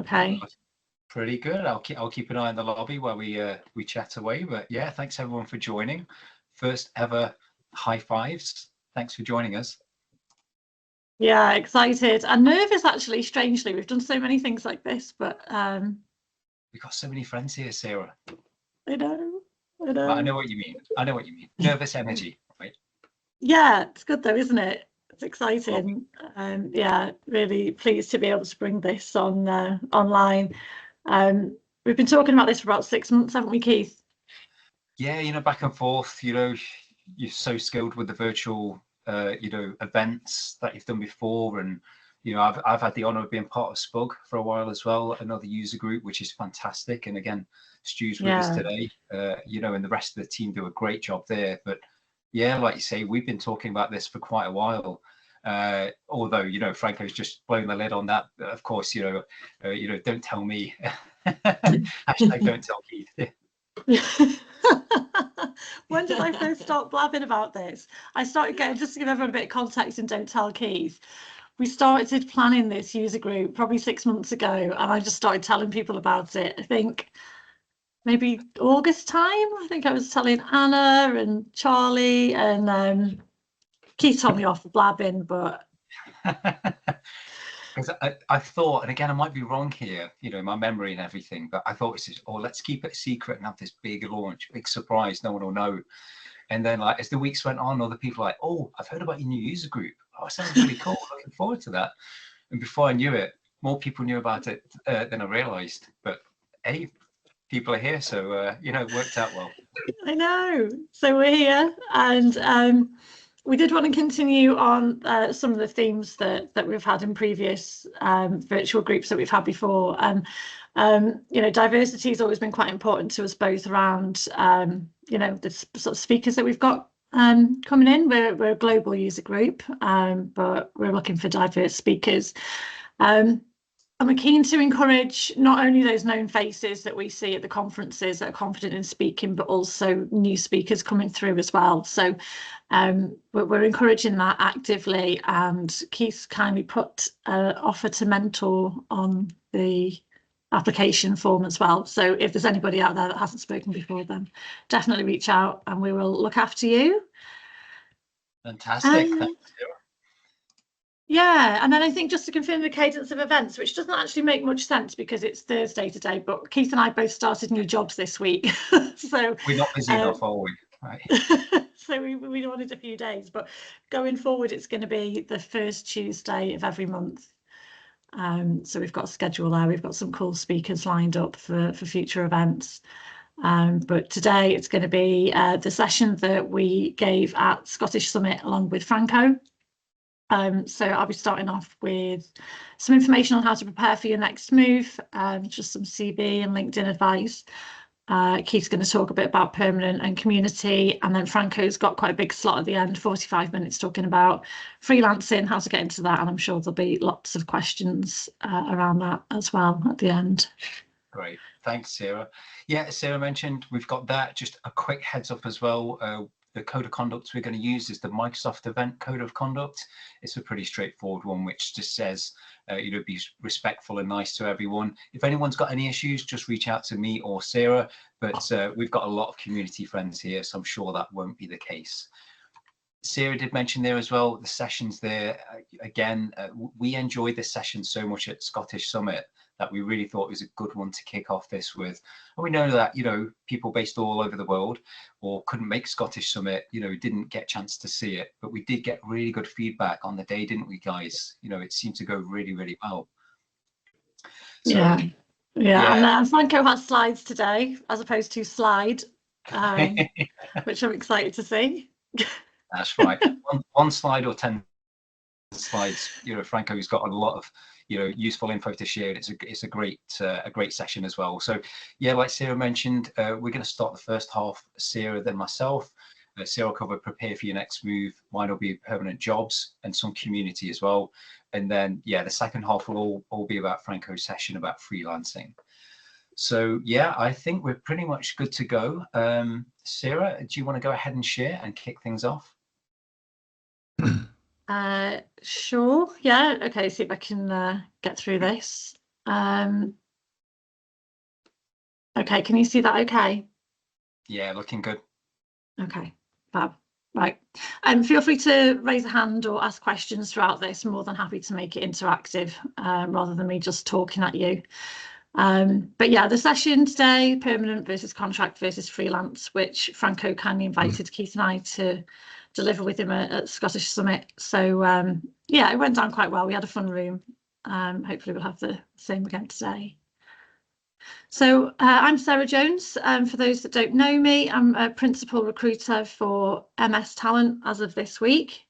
Okay. Pretty good. I'll keep an eye on the lobby while we chat away. But yeah, thanks everyone for joining. First ever high fives. Thanks for joining us. Yeah, excited and nervous actually, strangely. We've done so many things like this, but We've got so many friends here, Sarah. I know. Well, I know what you mean. I know what you mean. Nervous energy, right? Yeah, it's good though, isn't it? It's exciting. Yeah, really pleased to be able to bring this on online. We've been talking about this for about 6 months, haven't we, Keith? Yeah, back and forth. You're so skilled with the virtual, events that you've done before, and I've had the honour of being part of Spug for a while as well, another user group, which is fantastic. And again, Stu's with us today. And the rest of the team do a great job there. But yeah, like you say, we've been talking about this for quite a while. Although Franco's just blown the lid on that. Of course, don't tell me. Hashtag don't tell Keith. When did I first start blabbing about this? I started getting, just to give everyone a bit of context and don't tell Keith, we started planning this user group probably 6 months ago, and I just started telling people about it. I think maybe August time. I think I was telling Anna and Charlie, and Keith told me off for blabbing, but because I thought, and again, I might be wrong here, my memory and everything, but I thought it was, let's keep it a secret and have this big launch, big surprise, no one will know. And then, like, as the weeks went on, other people were like, oh, I've heard about your new user group. Oh, it sounds really cool. Looking forward to that. And before I knew it, more people knew about it than I realized. But hey, people are here, so it worked out well. I know. So we're here, and we did want to continue on some of the themes that we've had in previous virtual groups that we've had before. And diversity has always been quite important to us both around the sort of speakers that we've got coming in. We're a global user group, but we're looking for diverse speakers. And we're keen to encourage not only those known faces that we see at the conferences that are confident in speaking, but also new speakers coming through as well. So we're encouraging that actively, and Keith kindly put offer to mentor on the application form as well. So if there's anybody out there that hasn't spoken before, then definitely reach out and we will look after you. Fantastic. Thanks, Sarah. Yeah, and then I think just to confirm the cadence of events, which doesn't actually make much sense because it's Thursday today, but Keith and I both started new jobs this week. So we're not busy enough, are we? Right. So we wanted a few days, but going forward, it's going to be the first Tuesday of every month. So we've got a schedule there. We've got some cool speakers lined up for future events. But today it's going to be the session that we gave at Scottish Summit along with Franco. So I'll be starting off with some information on how to prepare for your next move, just some CV and LinkedIn advice. Keith's going to talk a bit about permanent and community, and then Franco's got quite a big slot at the end, 45 minutes, talking about freelancing, how to get into that, and I'm sure there'll be lots of questions around that as well at the end. Great, thanks, Sarah. Yeah, as Sarah mentioned, we've got that. Just a quick heads up as well. The code of conduct we're going to use is the Microsoft Event Code of Conduct. It's a pretty straightforward one, which just says, be respectful and nice to everyone. If anyone's got any issues, just reach out to me or Sarah. But we've got a lot of community friends here, so I'm sure that won't be the case. Sarah did mention there as well, the sessions there. Again, we enjoyed this session so much at Scottish Summit that we really thought it was a good one to kick off this with. And we know that, people based all over the world or couldn't make Scottish Summit, didn't get a chance to see it, but we did get really good feedback on the day, didn't we, guys? It seemed to go really, really well. So, yeah. And Franco has slides today as opposed to slide, which I'm excited to see. That's right. One slide or 10 slides. Franco's got a lot of useful info to share. It's a great session as well. So yeah, like Sarah mentioned, we're going to start the first half, Sarah then myself. Sarah will cover prepare for your next move. Mine will be permanent jobs and some community as well. And then yeah, the second half will all be about Franco's session about freelancing. So yeah, I think we're pretty much good to go. Sarah, do you want to go ahead and share and kick things off? Sure. Yeah. Okay. See if I can get through this. Okay, can you see that okay? Yeah, looking good. Okay, fab. Right. Feel free to raise a hand or ask questions throughout this. I'm more than happy to make it interactive rather than me just talking at you. But yeah, the session today, permanent versus contract versus freelance, which Franco kindly invited Keith and I to deliver with him at Scottish Summit. So yeah, it went down quite well. We had a fun room. Hopefully we'll have the same again today. So I'm Sarah Jones. For those that don't know me, I'm a principal recruiter for MS Talent as of this week.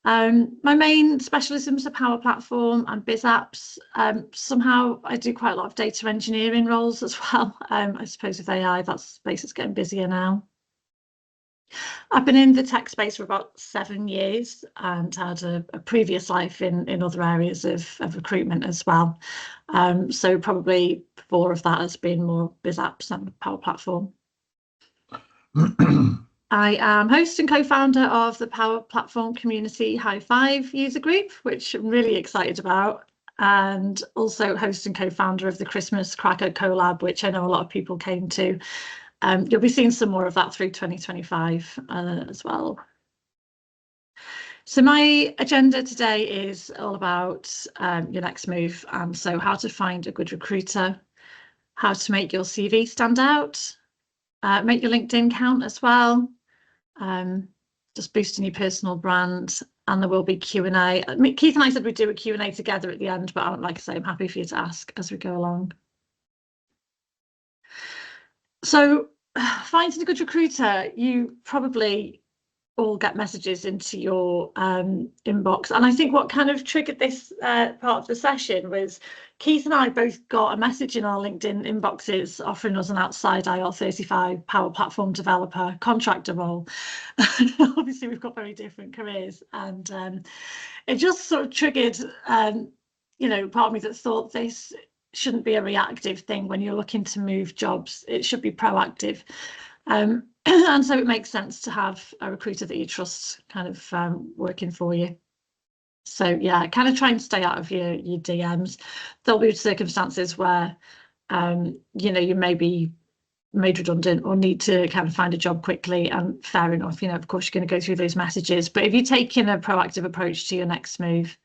My main specialisms are Power Platform and Biz Apps. Somehow I do quite a lot of data engineering roles as well. I suppose with AI, that space is getting busier now. I've been in the tech space for about 7 years and had a previous life in other areas of recruitment as well. So probably 4 of that has been more Biz Apps and Power Platform. I am host and co-founder of the Power Platform Community High Five user group, which I'm really excited about, and also host and co-founder of the Christmas Cracker collab, which I know a lot of people came to. You'll be seeing some more of that through 2025 as well. So my agenda today is all about your next move, and so how to find a good recruiter, how to make your CV stand out, make your LinkedIn count as well, just boosting your personal brand, and there will be Q&A. I mean, Keith and I said we'd do a Q&A together at the end, but like I say, I'm happy for you to ask as we go along. So finding a good recruiter, you probably all get messages into your inbox. And I think what kind of triggered this part of the session was Keith and I both got a message in our LinkedIn inboxes offering us an outside IR35 Power Platform developer contractor role. Obviously, we've got very different careers, and it just sort of triggered, you know, part of me that thought this shouldn't be a reactive thing when you're looking to move jobs. It should be proactive. And so it makes sense to have a recruiter that you trust kind of working for you. So yeah, kind of try and stay out of your DMs. There'll be circumstances where, you know, you may be made redundant or need to kind of find a job quickly, and fair enough, you know, of course you're going to go through those messages. But if you're taking a proactive approach to your next move,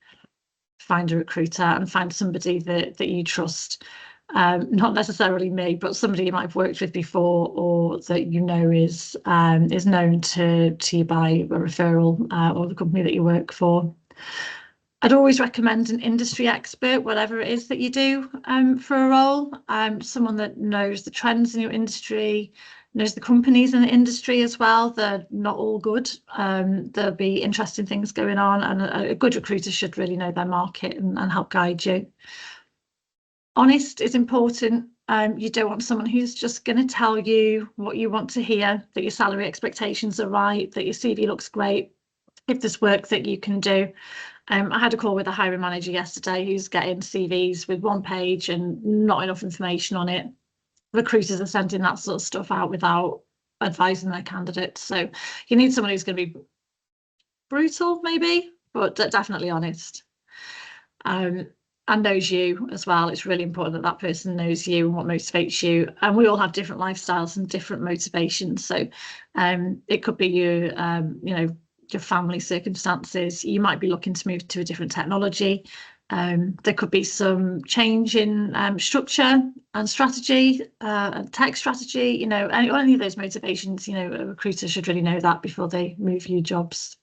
find a recruiter and find somebody that you trust. Not necessarily me, but somebody you might have worked with before, or that you know is known to you by a referral or the company that you work for. I'd always recommend an industry expert, whatever it is that you do for a role. Someone that knows the trends in your industry, knows the companies in the industry as well. They're not all good. There'll be interesting things going on, and a good recruiter should really know their market and help guide you. Honest is important. You don't want someone who's just going to tell you what you want to hear, that your salary expectations are right, that your CV looks great, if there's work that you can do. I had a call with a hiring manager yesterday who's getting CVs with 1 page and not enough information on it. Recruiters are sending that sort of stuff out without advising their candidates. So you need someone who's going to be brutal, maybe, but definitely honest. And knows you as well. It's really important that that person knows you and what motivates you. And we all have different lifestyles and different motivations. So it could be your, you know, your family circumstances. You might be looking to move to a different technology. There could be some change in structure and strategy and tech strategy. You know, any of those motivations, you know, a recruiter should really know that before they move you jobs.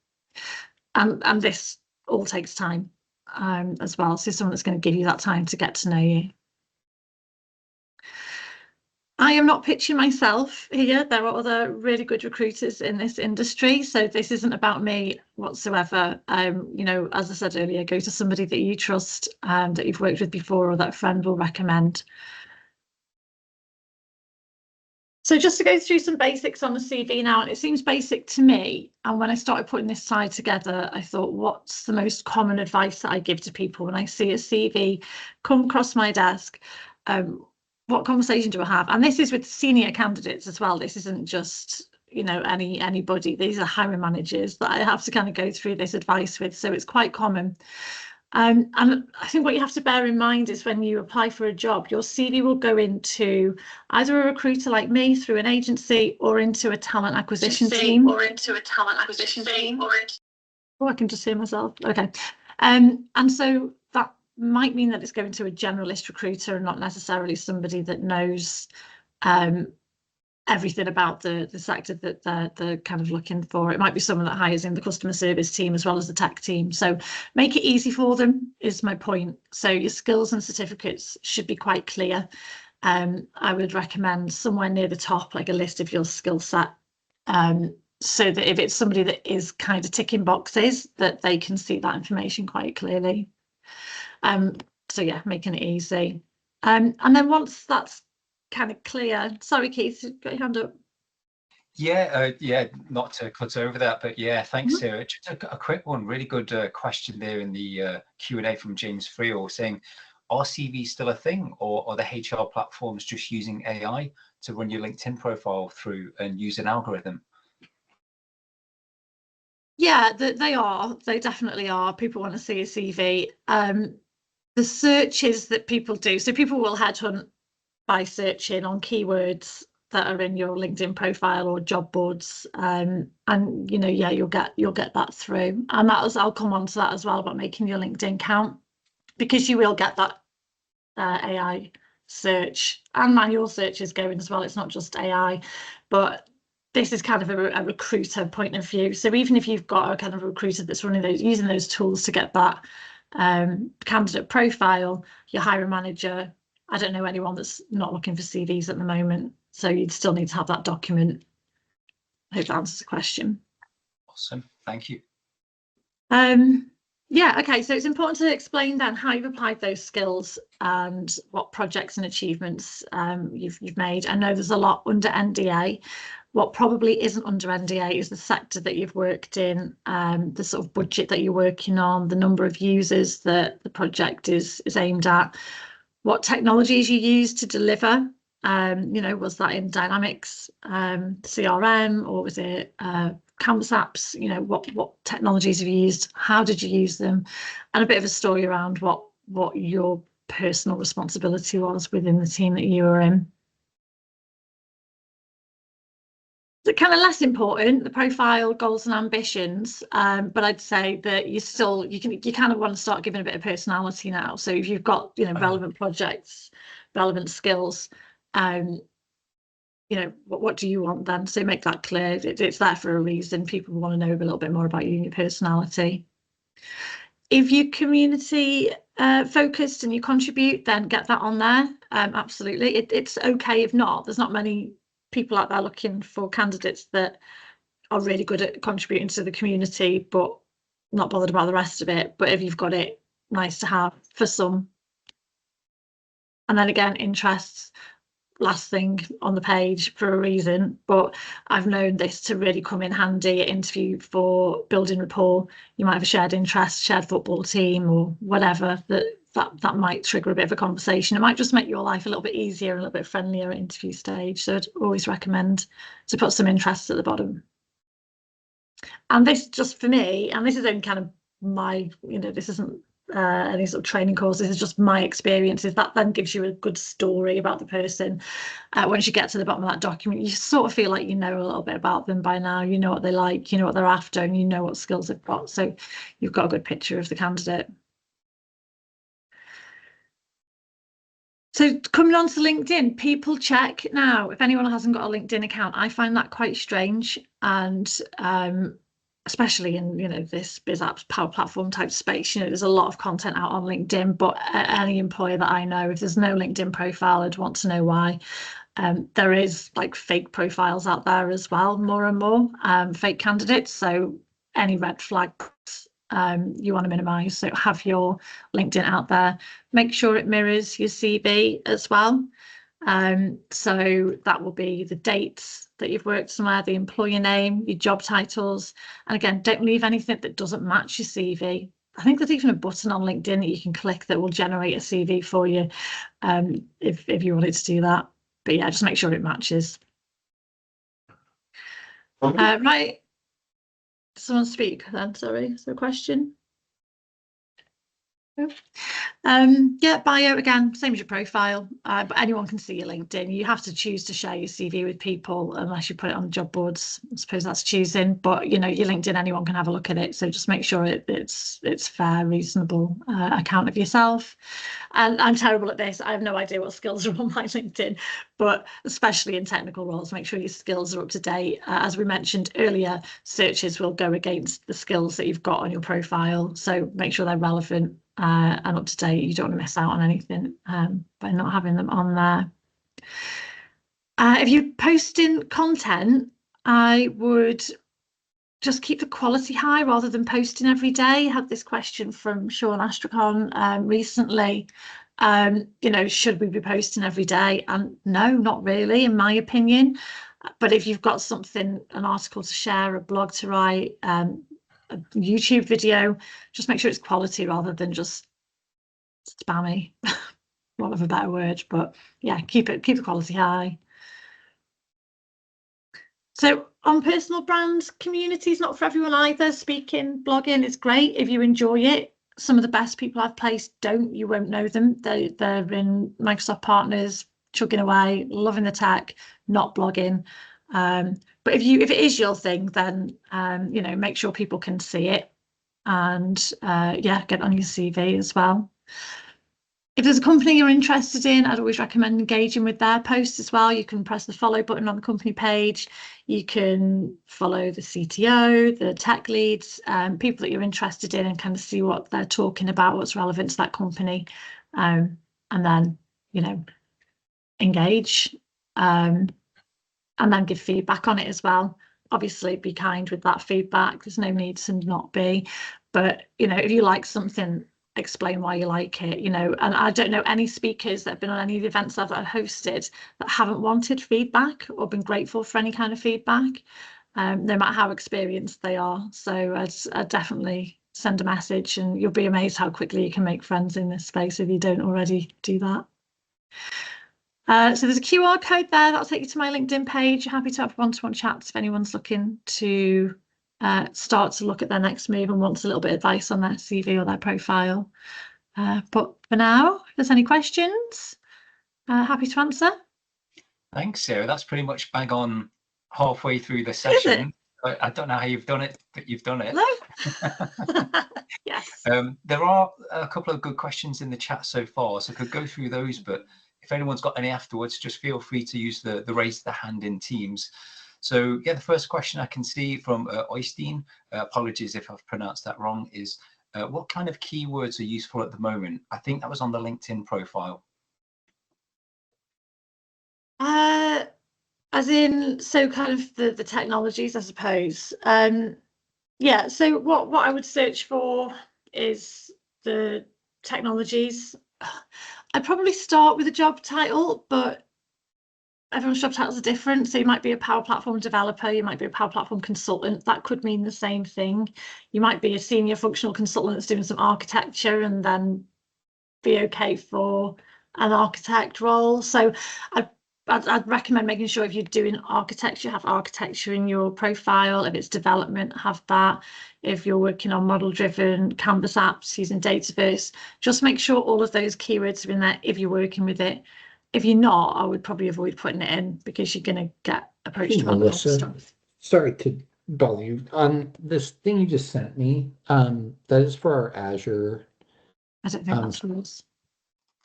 And this all takes time. As well, so someone that's going to give you that time to get to know you. I am not pitching myself here. There are other really good recruiters in this industry, so this isn't about me whatsoever. You know, as I said earlier, go to somebody that you trust and that you've worked with before, or that a friend will recommend. So just to go through some basics on the CV now, and it seems basic to me. And when I started putting this slide together, I thought, what's the most common advice that I give to people when I see a CV come across my desk? What conversation do I have? And this is with senior candidates as well. This isn't just, you know, anybody. These are hiring managers that I have to kind of go through this advice with. So it's quite common. And I think what you have to bear in mind is when you apply for a job, your CV will go into either a recruiter like me through an agency or into a talent acquisition team. Oh, I can just hear myself. Okay. And so that might mean that it's going to a generalist recruiter and not necessarily somebody that knows everything about the sector that they're kind of looking for. It might be someone that hires in the customer service team as well as the tech team. So make it easy for them is my point. So your skills and certificates should be quite clear. I would recommend somewhere near the top, like a list of your skill set. So that if it's somebody that is kind of ticking boxes, that they can see that information quite clearly. So yeah, making it easy. And then once that's kind of clear, sorry, Keith, got your hand up. Yeah, not to cut over that, but yeah, thanks, Sarah. Just a quick one, really good question there in the Q&A from James Friel saying, are CVs still a thing, or are the HR platforms just using AI to run your LinkedIn profile through and use an algorithm? Yeah, they are. They definitely are. People want to see a CV. The searches that people do, so people will headhunt by searching on keywords that are in your LinkedIn profile or job boards, and yeah, you'll get that through. And I'll come on to that as well about making your LinkedIn count, because you will get that AI search and manual searches going as well. It's not just AI, but this is kind of a recruiter point of view. So even if you've got a kind of a recruiter that's using those tools to get that candidate profile, your hiring manager, I don't know anyone that's not looking for CVs at the moment. So you'd still need to have that document. I hope that answers the question. Awesome, thank you. Yeah, okay, so it's important to explain then how you've applied those skills and what projects and achievements you've made. I know there's a lot under NDA. What probably isn't under NDA is the sector that you've worked in, the sort of budget that you're working on, the number of users that the project is aimed at, what technologies you use to deliver. Was that in Dynamics, CRM, or was it Canvas apps? What technologies have you used? How did you use them? And a bit of a story around what your personal responsibility was within the team that you were in. So kind of less important, the profile, goals and ambitions, but I'd say that you kind of want to start giving a bit of personality now. So if you've got relevant projects, relevant skills, what do you want then? So make that clear. It's there for a reason. People want to know a little bit more about you and your personality. If you're community focused and you contribute, then get that on there. Absolutely. It's okay if not. There's not many people out there looking for candidates that are really good at contributing to the community, but not bothered about the rest of it. But if you've got it, nice to have for some. And then again, interests, last thing on the page for a reason, but I've known this to really come in handy at interview for building rapport. You might have a shared interest, shared football team or whatever, that might trigger a bit of a conversation. It might just make your life a little bit easier, a little bit friendlier at interview stage. So I'd always recommend to put some interests at the bottom. And this just for me, and this is only kind of my, this isn't any sort of training course, this is just my experiences. That then gives you a good story about the person. Once you get to the bottom of that document, you sort of feel like you know a little bit about them by now. You know what they like, you know what they're after, and you know what skills they've got. So you've got a good picture of the candidate. So coming on to LinkedIn, people check now. If anyone hasn't got a LinkedIn account, I find that quite strange. And especially in this biz apps power platform type space, there's a lot of content out on LinkedIn, but any employer that I know, if there's no LinkedIn profile, I'd want to know why. There is like fake profiles out there as well, more and more fake candidates. So any red flags you want to minimize. So have your LinkedIn out there. Make sure it mirrors your CV as well. So that will be the dates that you've worked somewhere, the employer name, your job titles. And again, don't leave anything that doesn't match your CV. I think there's even a button on LinkedIn that you can click that will generate a CV for you if you wanted to do that. But yeah, just make sure it matches. Right. Someone speak then, sorry. Is there a question? Yeah, bio again, same as your profile, but anyone can see your LinkedIn. You have to choose to share your CV with people unless you put it on job boards. I suppose that's choosing, but you know, your LinkedIn, anyone can have a look at it. So just make sure it's fair, reasonable account of yourself. And I'm terrible at this. I have no idea what skills are on my LinkedIn, but especially in technical roles, make sure your skills are up to date. As we mentioned earlier, searches will go against the skills that you've got on your profile. So make sure they're relevant and up to date. You don't want to miss out on anything by not having them on there. If you're posting content, I would just keep the quality high rather than posting every day. I had this question from Sean Astrakhan recently. You know, should we be posting every day? And no, not really, in my opinion. But if you've got something, an article to share, a blog to write, a YouTube video, just make sure it's quality rather than just spammy. Want of a better word, but yeah, keep the quality high. So on personal brands, community is not for everyone either. Speaking, blogging is great if you enjoy it. Some of the best people I've placed don't, you won't know them. They're in Microsoft partners, chugging away, loving the tech, not blogging. But if it is your thing, then you know, make sure people can see it, and yeah, get on your CV as well. If there's a company you're interested in, I'd always recommend engaging with their posts as well. You can press the follow button on the company page. You can follow the CTO, the tech leads, people that you're interested in, and kind of see what they're talking about, what's relevant to that company. And then, you know, engage and then give feedback on it as well. Obviously, be kind with that feedback. There's no need to not be. But, you know, if you like something, explain why you like it, you know. And I don't know any speakers that have been on any of the events that I've hosted that haven't wanted feedback or been grateful for any kind of feedback, no matter how experienced they are. So I'd definitely send a message, and you'll be amazed how quickly you can make friends in this space if you don't already do that. So there's a QR code there that'll take you to my LinkedIn page. Happy to have one-to-one chats if anyone's looking to start to look at their next move and wants a little bit of advice on their CV or their profile. But for now, if there's any questions, happy to answer. Thanks, Sarah. That's pretty much bang on halfway through the session. I don't know how you've done it, but you've done it. Hello. Yes. There are a couple of good questions in the chat so far, so I could go through those, but if anyone's got any afterwards, just feel free to use the raise the hand in Teams. So yeah, the first question I can see from Oystein, apologies if I've pronounced that wrong, is what kind of keywords are useful at the moment? I think that was on the LinkedIn profile. As in, so kind of the technologies, I suppose. Yeah, so what I would search for is the technologies. I'd probably start with a job title, but everyone's job titles are different. So you might be a Power Platform developer, you might be a Power Platform consultant. That could mean the same thing. You might be a senior functional consultant that's doing some architecture and then be okay for an architect role. So I'd recommend making sure if you're doing architecture, have architecture in your profile. If it's development, have that. If you're working on model-driven Canvas apps using Dataverse, just make sure all of those keywords are in there if you're working with it. If you're not, I would probably avoid putting it in because you're going to get approached about other stuff. Sorry to bother you. On this thing you just sent me, that is for our Azure. I don't think that's rules.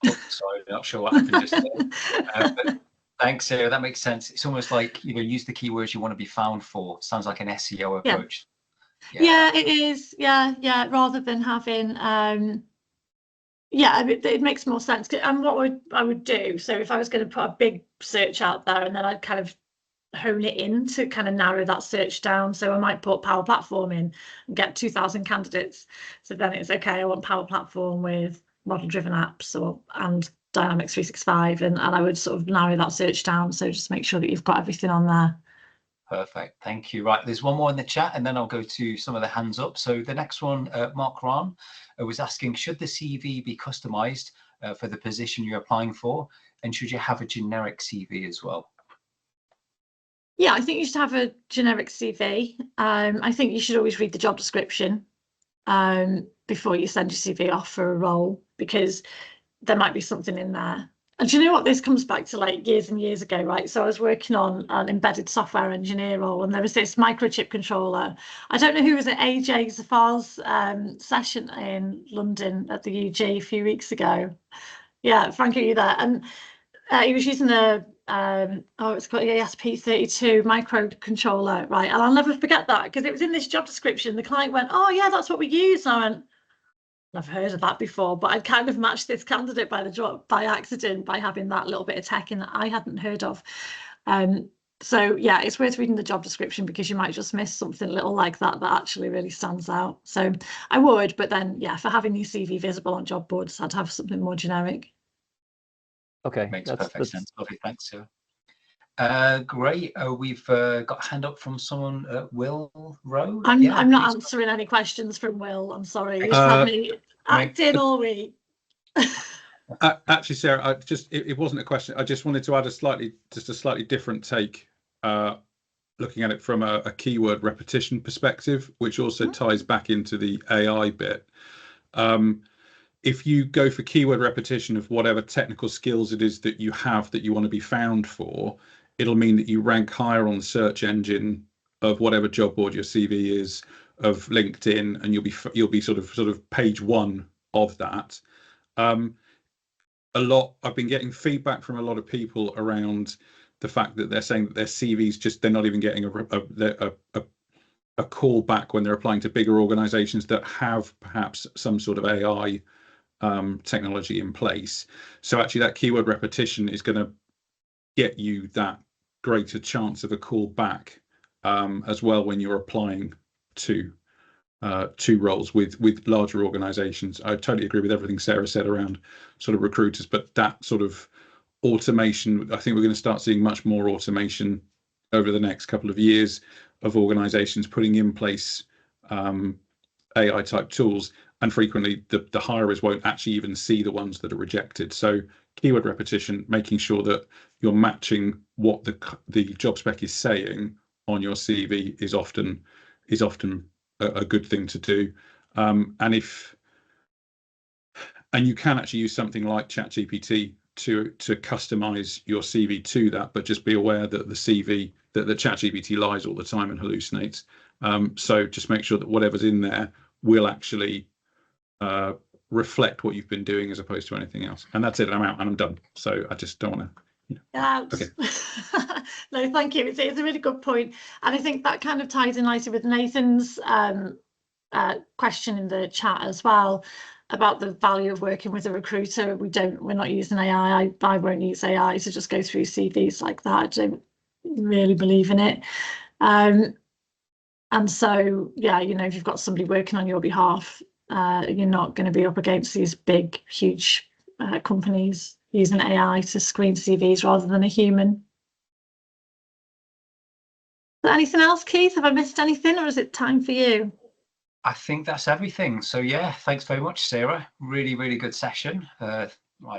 Oh, sorry, not sure what happened just there. But thanks, Sarah. That makes sense. It's almost like, you know, use the keywords you want to be found for. Sounds like an SEO approach. Yeah, it is. Yeah. Rather than having, yeah, it makes more sense. And what I would do, so if I was going to put a big search out there, and then I'd kind of hone it in to kind of narrow that search down. So I might put Power Platform in and get 2,000 candidates. So then it's okay, I want Power Platform with model-driven apps and Dynamics 365, and I would sort of narrow that search down. So just make sure that you've got everything on there. Perfect. Thank you. Right, there's one more in the chat, and then I'll go to some of the hands up. So the next one, Mark Rahn was asking, should the CV be customized for the position you're applying for? And should you have a generic CV as well? Yeah, I think you should have a generic CV. I think you should always read the job description. before you send your CV off for a role, because there might be something in there. And do you know what? This comes back to like years and years ago, right? So I was working on an embedded software engineer role, and there was this microchip controller. I don't know who was at AJ Zafar's session in London at the UG a few weeks ago. Yeah, Franco, you there? And he was using a it's called ESP32 microcontroller, right? And I'll never forget that, because it was in this job description. The client went, "Oh yeah, that's what we use." And I went, "I've heard of that before," but I'd kind of matched this candidate by accident by having that little bit of tech in that I hadn't heard of. So yeah, it's worth reading the job description, because you might just miss something little like that that actually really stands out. So I would, but then yeah, for having your CV visible on job boards, I'd have something more generic. Okay, Makes perfect sense. Lovely, thanks, Sarah. Great. We've got a hand up from someone, Will Rowe. I'm Yeah, not please. answering any questions from Will. I'm sorry. He's had me acting all week. Actually, Sarah, it wasn't a question. I just wanted to add a slightly different take, looking at it from a keyword repetition perspective, which also ties back into the AI bit. If you go for keyword repetition of whatever technical skills it is that you have that you want to be found for, it'll mean that you rank higher on the search engine of whatever job board your CV is, of LinkedIn, and you'll be sort of page one of that. I've been getting feedback from a lot of people around the fact that they're saying that their CVs they're not even getting a call back when they're applying to bigger organizations that have perhaps some sort of AI technology in place. So actually that keyword repetition is going to get you that greater chance of a call back as well when you're applying to roles with larger organizations. I totally agree with everything Sarah said around sort of recruiters, but that sort of automation, I think we're going to start seeing much more automation over the next couple of years of organizations putting in place AI type tools, and frequently the hirers won't actually even see the ones that are rejected. So keyword repetition, making sure that you're matching what the job spec is saying on your CV is often a good thing to do. And you can actually use something like ChatGPT to customize your CV to that, but just be aware that the ChatGPT lies all the time and hallucinates. So just make sure that whatever's in there will actually reflect what you've been doing as opposed to anything else. And that's it. I'm out and I'm done. So I just don't want to. Okay. No, thank you. It's a really good point, and I think that kind of ties in nicely with Nathan's question in the chat as well about the value of working with a recruiter. We're not using AI. I won't use AI to just go through CVs like that. I don't really believe in it. And so, yeah, if you've got somebody working on your behalf, you're not going to be up against these big, huge companies using AI to screen CVs rather than a human. Anything else, Keith? Have I missed anything, or is it time for you? I think that's everything. So yeah, thanks very much, Sarah. Really, really good session. Right,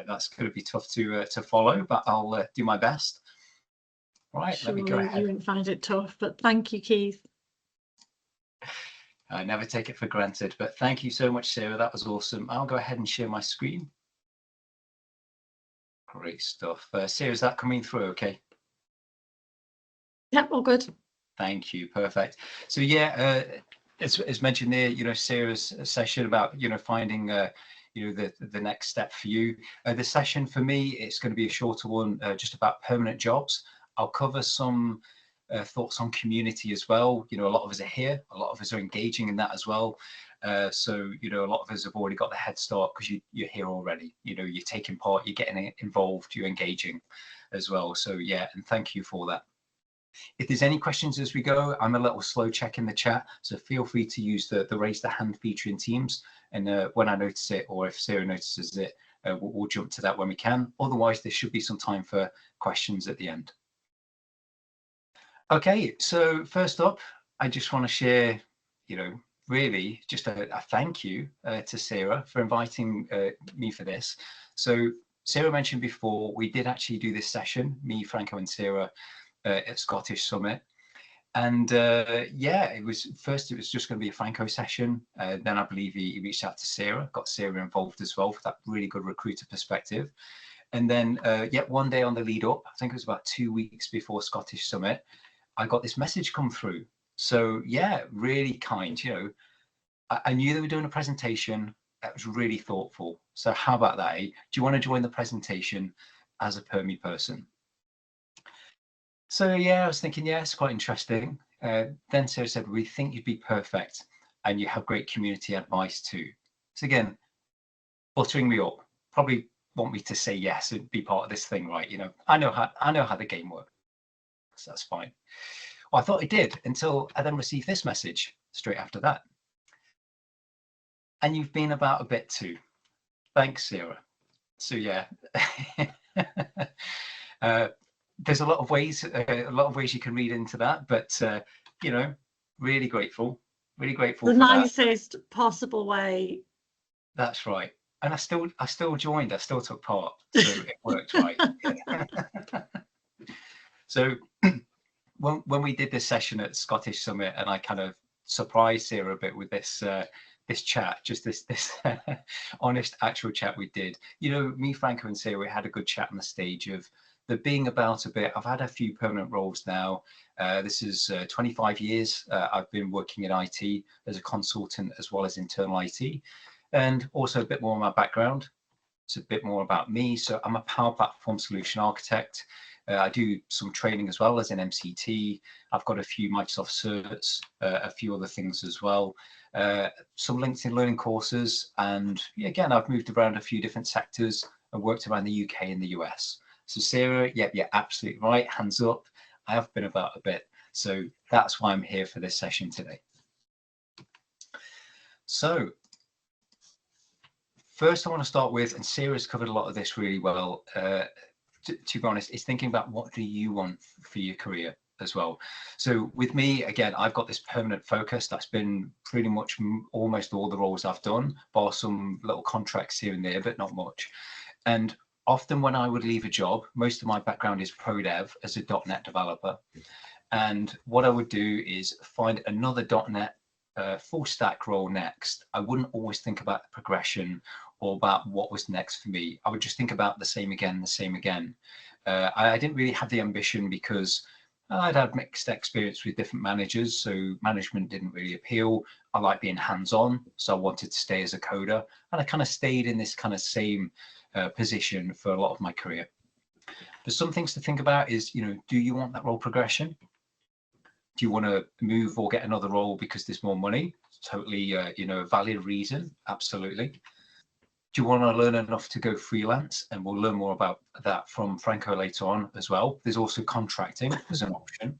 that's going to be tough to follow, but I'll do my best. Right, let me go ahead. You won't find it tough, but thank you, Keith. I never take it for granted, but thank you so much, Sarah. That was awesome. I'll go ahead and share my screen. Great stuff. Sarah, is that coming through okay? Yep, all good. Thank you. Perfect. So yeah, as mentioned there, Sarah's session about finding the next step for you. The session for me, it's going to be a shorter one, just about permanent jobs. I'll cover some thoughts on community as well. A lot of us are here, a lot of us are engaging in that as well. So a lot of us have already got the head start because you're here already. You're taking part, you're getting involved, you're engaging as well. So yeah, and thank you for that. If there's any questions as we go, I'm a little slow check in the chat, so feel free to use the raise the hand feature in Teams, and when I notice it, or if Sarah notices it, we'll jump to that when we can. Otherwise, there should be some time for questions at the end. Okay, so first up, I just want to share, really just a thank you to Sarah for inviting me for this. So Sarah mentioned before, we did actually do this session, me, Franco and Sarah, at Scottish Summit. And yeah, it was just going to be a Franco session. Then I believe he reached out to Sarah, got Sarah involved as well for that really good recruiter perspective. And then yet one day on the lead up, I think it was about 2 weeks before Scottish Summit, I got this message come through. So yeah, really kind. You know, I knew they were doing a presentation. That was really thoughtful. So how about that? Eh? Do you want to join the presentation as a Permi person? So yeah, I was thinking, yeah, it's quite interesting. Then Sarah said, we think you'd be perfect and you have great community advice too. So again, buttering me up, probably want me to say yes and be part of this thing, right? You know, I know how the game works. So that's fine. Well, I thought it did until I then received this message straight after that. And you've been about a bit too. Thanks, Sarah. So yeah. There's a lot of ways you can read into that, but you know, really grateful The for nicest possible way. That's right. And I still joined, I still took part, so it worked, right? So when we did this session at Scottish Summit, and I kind of surprised Sarah a bit with this this chat, just this honest actual chat we did. You know, me, Franco and Sarah, we had a good chat on the stage of the being about a bit. I've had a few permanent roles now. This is 25 years. I've been working in IT as a consultant as well as internal IT, and also a bit more on my background. It's a bit more about me. So I'm a Power Platform Solution Architect. I do some training as well as an MCT. I've got a few Microsoft certs, a few other things as well. Some LinkedIn learning courses. And yeah, again, I've moved around a few different sectors and worked around the UK and the US. So Sarah, yeah, absolutely right. Hands up. I have been about a bit. So that's why I'm here for this session today. So first I want to start with, and Sarah's covered a lot of this really well, to be honest, is thinking about what do you want for your career as well. So with me, again, I've got this permanent focus. That's been pretty much almost all the roles I've done, bar some little contracts here and there, but not much. And often when I would leave a job, most of my background is pro dev as a .NET developer. And what I would do is find another .NET full stack role next. I wouldn't always think about the progression or about what was next for me. I would just think about the same again. I didn't really have the ambition because I'd had mixed experience with different managers, so management didn't really appeal. I like being hands-on, so I wanted to stay as a coder, and I kind of stayed in this kind of same position for a lot of my career. But some things to think about is, you know, do you want that role progression? Do you want to move or get another role because there's more money? Totally, you know, a valid reason. Absolutely. Do you want to learn enough to go freelance? And we'll learn more about that from Franco later on as well. There's also contracting as an option.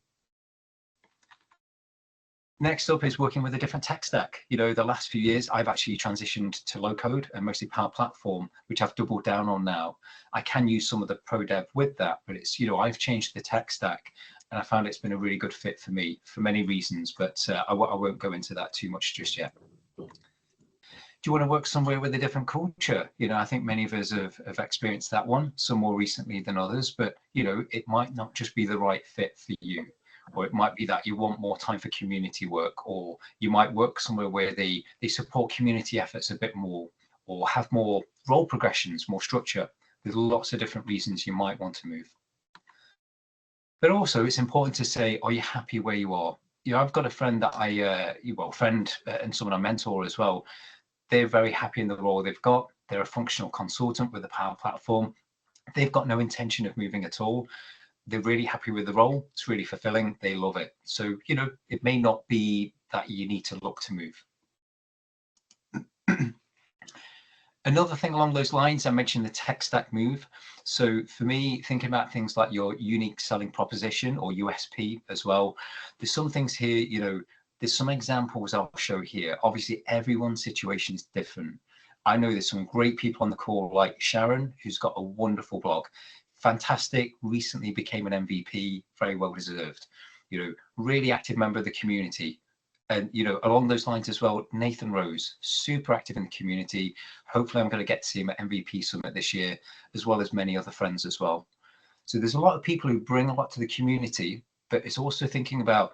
Next up is working with a different tech stack. You know, the last few years, I've actually transitioned to low code and mostly Power Platform, which I've doubled down on now. I can use some of the pro dev with that, but it's, you know, I've changed the tech stack and I found it's been a really good fit for me for many reasons, but I won't go into that too much just yet. Do you want to work somewhere with a different culture? You know, I think many of us have experienced that one, some more recently than others, but, you know, it might not just be the right fit for you. Or it might be that you want more time for community work, or you might work somewhere where they support community efforts a bit more, or have more role progressions, more structure. There's lots of different reasons you might want to move. But also it's important to say, are you happy where you are? You know, I've got a friend that and someone I mentor as well. They're very happy in the role they've got. They're a functional consultant with a Power Platform. They've got no intention of moving at all. They're really happy with the role. It's really fulfilling. They love it. So, you know, it may not be that you need to look to move. Another thing along those lines, I mentioned the tech stack move. So for me, thinking about things like your unique selling proposition or USP as well, there's some things here, you know, there's some examples I'll show here. Obviously, everyone's situation is different. I know there's some great people on the call like Sharon, who's got a wonderful blog. Fantastic, recently became an MVP, very well deserved. You know, really active member of the community. And, you know, along those lines as well, Nathan Rose, super active in the community. Hopefully I'm going to get to see him at MVP Summit this year, as well as many other friends as well. So there's a lot of people who bring a lot to the community, but it's also thinking about,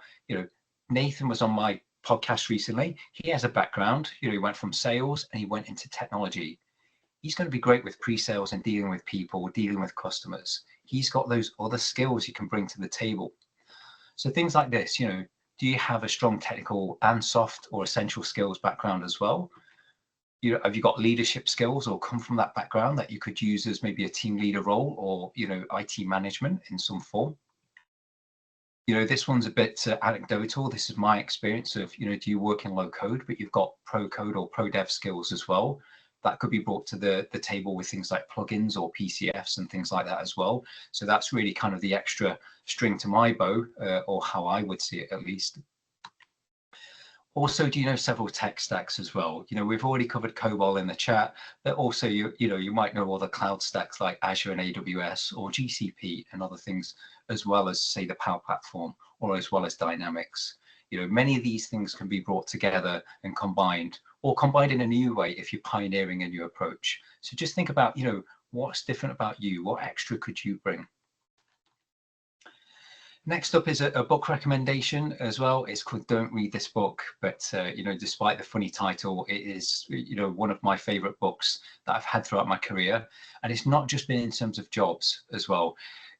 Nathan was on my podcast recently. He has a background, he went from sales and he went into technology. He's going to be great with pre-sales and dealing with people, dealing with customers. He's got those other skills he can bring to the table. So things like this, do you have a strong technical and soft or essential skills background as well? Have you got leadership skills or come from that background that you could use as maybe a team leader role or, IT management in some form? This one's a bit anecdotal. This is my experience of, do you work in low code, but you've got pro code or pro dev skills as well? That could be brought to the table with things like plugins or PCFs and things like that as well. So that's really kind of the extra string to my bow, or how I would see it at least. Also, do you know several tech stacks as well? We've already covered COBOL in the chat, but also you might know all the cloud stacks like Azure and AWS or GCP and other things, as well as say the Power Platform or as well as Dynamics. Many of these things can be brought together and combined, or combined in a new way if you're pioneering a new approach. So just think about, what's different about you? What extra could you bring? Next up is a book recommendation as well. It's called Don't Read This Book, but despite the funny title, it is one of my favorite books that I've had throughout my career. And it's not just been in terms of jobs as well.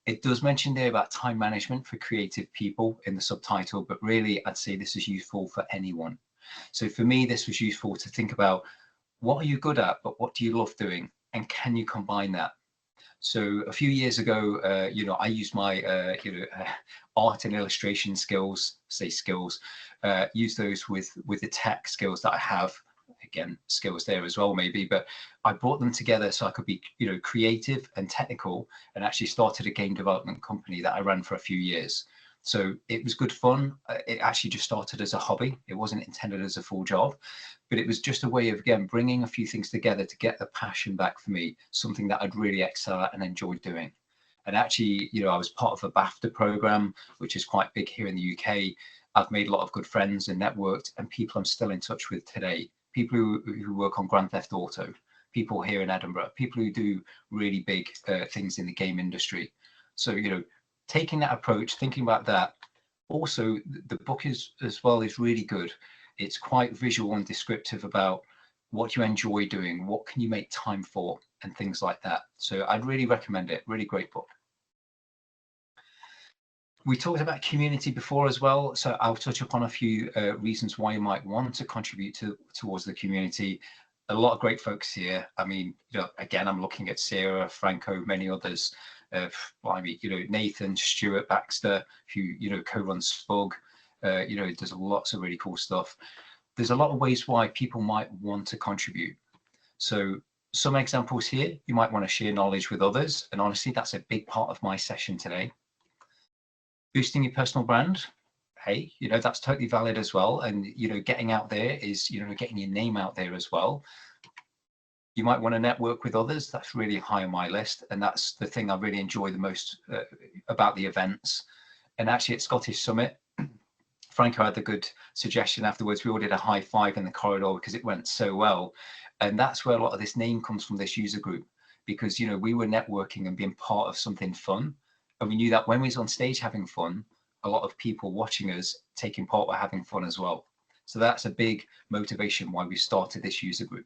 It does mention there about time management for creative people in the subtitle, but really I'd say this is useful for anyone. So for me, this was useful to think about, what are you good at, but what do you love doing? And can you combine that? So a few years ago, I used my, art and illustration skills, use those with the tech skills that I have. Again, skills there as well, maybe, but I brought them together so I could be, creative and technical, and actually started a game development company that I ran for a few years. So it was good fun. It actually just started as a hobby. It wasn't intended as a full job, but it was just a way of, again, bringing a few things together to get the passion back for me, something that I'd really excel at and enjoy doing. And actually, I was part of a BAFTA program, which is quite big here in the UK. I've made a lot of good friends and networked, and people I'm still in touch with today. People who work on Grand Theft Auto, people here in Edinburgh, people who do really big things in the game industry. So, taking that approach, thinking about that. Also, the book is really good. It's quite visual and descriptive about what you enjoy doing, what can you make time for, and things like that. So I'd really recommend it. Really great book. We talked about community before as well, so I'll touch upon a few reasons why you might want to contribute towards the community. A lot of great folks here. I mean, again, I'm looking at Sarah, Franco, many others. Nathan, Stuart, Baxter, who co-runs Spug. There's lots of really cool stuff. There's a lot of ways why people might want to contribute. So some examples here, you might want to share knowledge with others, and honestly, that's a big part of my session today. Boosting your personal brand, hey, that's totally valid as well. And, getting out there is, getting your name out there as well. You might want to network with others. That's really high on my list. And that's the thing I really enjoy the most about the events. And actually at Scottish Summit, Franco had the good suggestion afterwards. We all did a high five in the corridor because it went so well. And that's where a lot of this name comes from, this user group, because, we were networking and being part of something fun. And we knew that when we was on stage having fun, a lot of people watching us taking part were having fun as well. So that's a big motivation why we started this user group.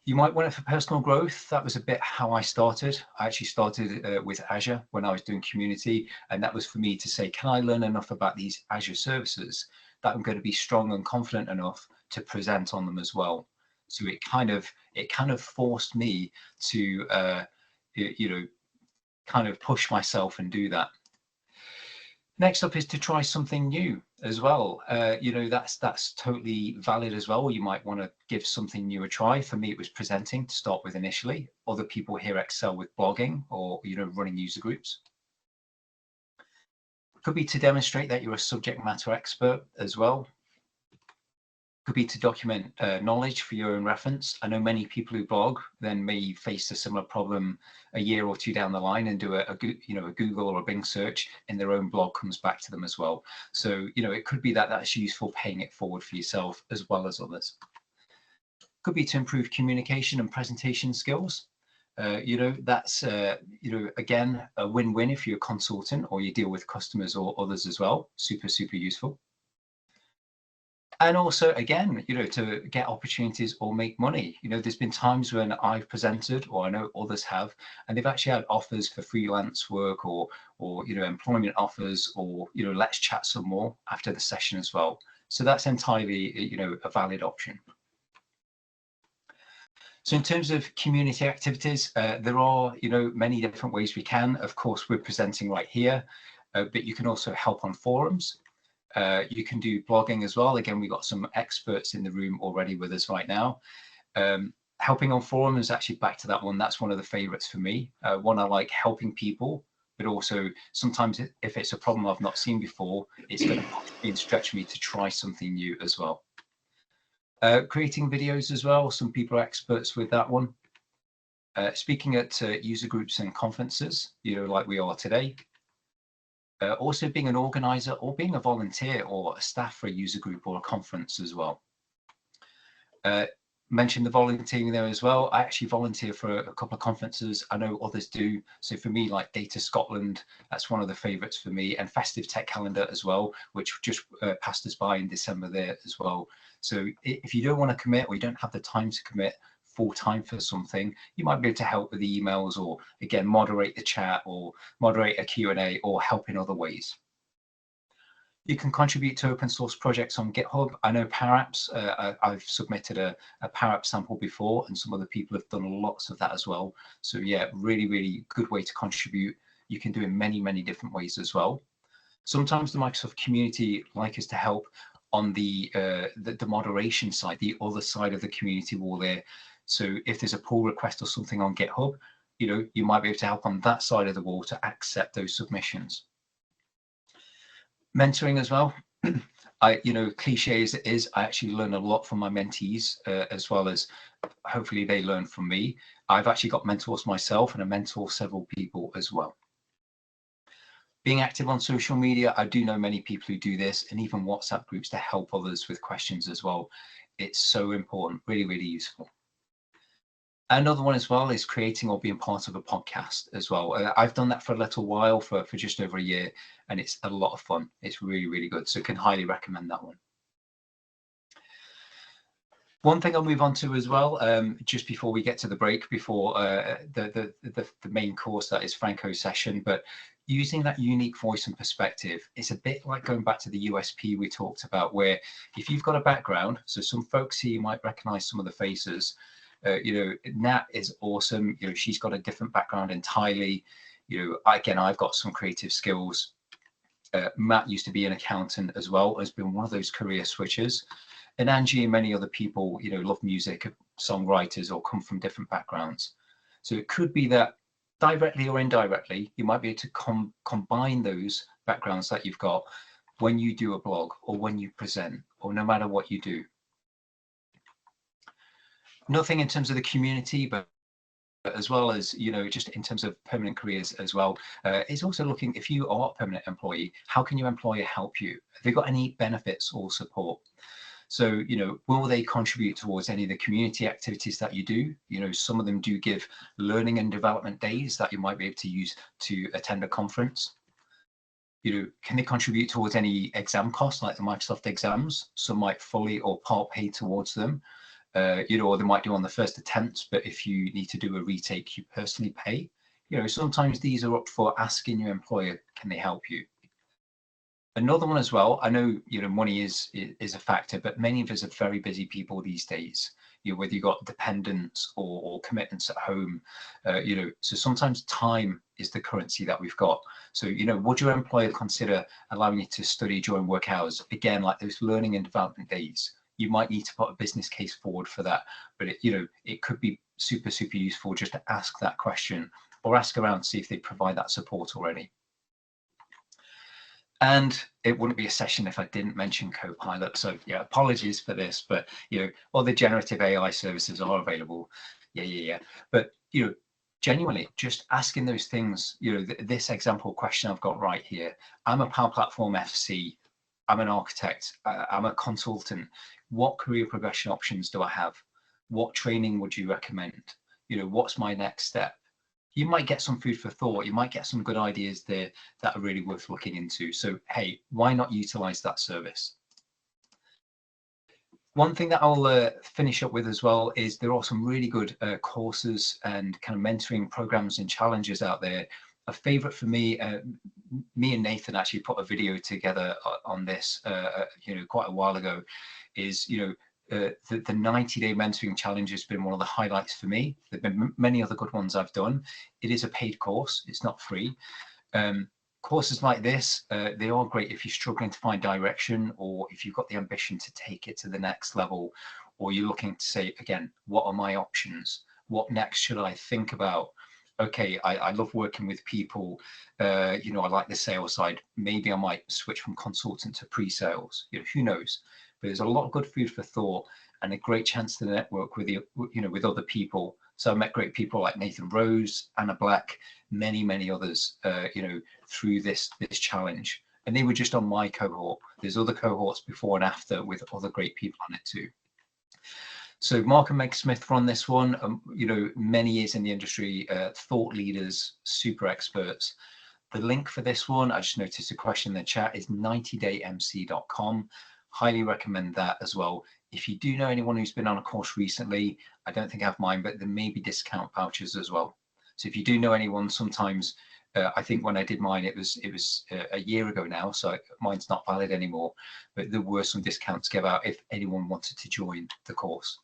You might want it for personal growth. That was a bit how I started. I actually started with Azure when I was doing community. And that was for me to say, can I learn enough about these Azure services that I'm going to be strong and confident enough to present on them as well? So it kind of forced me to, kind of push myself and do that. Next up is to try something new as well. That's totally valid as well. You might want to give something new a try. For me, it was presenting to start with initially. Other people here excel with blogging or, running user groups. Could be to demonstrate that you're a subject matter expert as well. Could be to document knowledge for your own reference. I know many people who blog then may face a similar problem a year or two down the line and do a Google or a Bing search, and their own blog comes back to them as well. So, it could be that that's useful paying it forward for yourself as well as others. Could be to improve communication and presentation skills. You know, that's, you know, again, a win-win if you're a consultant or you deal with customers or others as well. Super, super useful. And also, again, you know, to get opportunities or make money. You know, there's been times when I've presented, or I know others have, and they've actually had offers for freelance work or you know, employment offers, or, you know, let's chat some more after the session as well. So that's entirely, you know, a valid option. So in terms of community activities, there are, you know, many different ways we can. Of course, we're presenting right here, but you can also help on forums. You can do blogging as well. Again, we've got some experts in the room already with us right now. Helping on forums, actually back to that one, that's one of the favorites for me. One, I like helping people, but also sometimes if it's a problem I've not seen before, it's going to push me and stretch me to try something new as well. Creating videos as well, some people are experts with that one. Speaking at user groups and conferences, you know, like we are today. Also being an organizer or being a volunteer or a staff for a user group or a conference as well. Mentioned the volunteering there as well. I actually volunteer for a couple of conferences. I know others do. So for me, like Data Scotland, that's one of the favorites for me, and Festive Tech Calendar as well, which just passed us by in December there as well. So if you don't want to commit, or you don't have the time to commit full time for something, you might be able to help with the emails, or again, moderate the chat, or moderate a Q&A, or help in other ways. You can contribute to open source projects on GitHub. I know Power Apps, I've submitted a Power App sample before, and some other people have done lots of that as well. So yeah, really, really good way to contribute. You can do it in many, many different ways as well. Sometimes the Microsoft community like us to help on the moderation side, the other side of the community wall there. So if there's a pull request or something on GitHub, you know, you might be able to help on that side of the wall to accept those submissions. Mentoring as well. You know, cliche as it is, I actually learn a lot from my mentees, as well as hopefully they learn from me. I've actually got mentors myself, and I mentor several people as well. Being active on social media, I do know many people who do this, and even WhatsApp groups to help others with questions as well. It's so important, really, really useful. Another one as well is creating or being part of a podcast as well. I've done that for a little while, for just over a year, and it's a lot of fun. It's really, really good. So can highly recommend that one. One thing I'll move on to as well, just before we get to the break, before the main course, that is Franco's session, but using that unique voice and perspective, it's a bit like going back to the USP we talked about, where if you've got a background, so some folks here you might recognize some of the faces. You know, Nat is awesome. You know, she's got a different background entirely. You know, again, I've got some creative skills. Matt used to be an accountant as well, has been one of those career switches. And Angie and many other people, you know, love music, songwriters, or come from different backgrounds. So it could be that directly or indirectly, you might be able to combine those backgrounds that you've got when you do a blog, or when you present, or no matter what you do. Nothing in terms of the community, but as well as, you know, just in terms of permanent careers as well, is also looking, if you are a permanent employee, how can your employer help you? Have they got any benefits or support? So, you know, will they contribute towards any of the community activities that you do? You know, some of them do give learning and development days that you might be able to use to attend a conference. You know, can they contribute towards any exam costs like the Microsoft exams? Some might fully or part pay towards them. You know, or they might do on the first attempt, but if you need to do a retake, you personally pay. You know, sometimes these are up for asking your employer, can they help you? Another one as well, I know, you know, money is a factor, but many of us are very busy people these days. You know, whether you've got dependents or commitments at home, you know, so sometimes time is the currency that we've got. So, you know, would your employer consider allowing you to study during work hours? Again, like those learning and development days. You might need to put a business case forward for that, but you know, it could be super, super useful just to ask that question, or ask around, see if they provide that support already. And it wouldn't be a session if I didn't mention Copilot. So yeah, apologies for this, but you know, all the generative AI services are available. Yeah. But you know, genuinely just asking those things, you know, this example question I've got right here. I'm a Power Platform FC. I'm an architect. I'm a consultant. What career progression options do I have? What training would you recommend? you know, what's my next step? You might get some food for thought. You might get some good ideas there that are really worth looking into. So, hey, why not utilize that service? One thing that I'll finish up with as well is there are some really good courses and kind of mentoring programs and challenges out there. A favorite for me, me and Nathan actually put a video together on this, you know, quite a while ago, is, you know, the 90-day mentoring challenge has been one of the highlights for me. There have been many other good ones I've done. It is a paid course. It's not free. Courses like this, they are great if you're struggling to find direction, or if you've got the ambition to take it to the next level, or you're looking to say, again, what are my options? What next should I think about? Okay, I love working with people. You know, I like the sales side. Maybe I might switch from consultant to pre-sales. You know, who knows? But there's a lot of good food for thought and a great chance to network with you know, with other people. So I met great people like Nathan Rose, Anna Black, many others, you know, through this challenge. And they were just on my cohort. There's other cohorts before and after with other great people on it too. So Mark and Meg Smith run this one, you know, many years in the industry, thought leaders, super experts. The link for this one, I just noticed a question in the chat, is 90daymc.com. Highly recommend that as well. If you do know anyone who's been on a course recently, I don't think I have mine, but there may be discount vouchers as well. So if you do know anyone, sometimes I think when I did mine, it was a year ago now, so mine's not valid anymore, but there were some discounts given out if anyone wanted to join the course.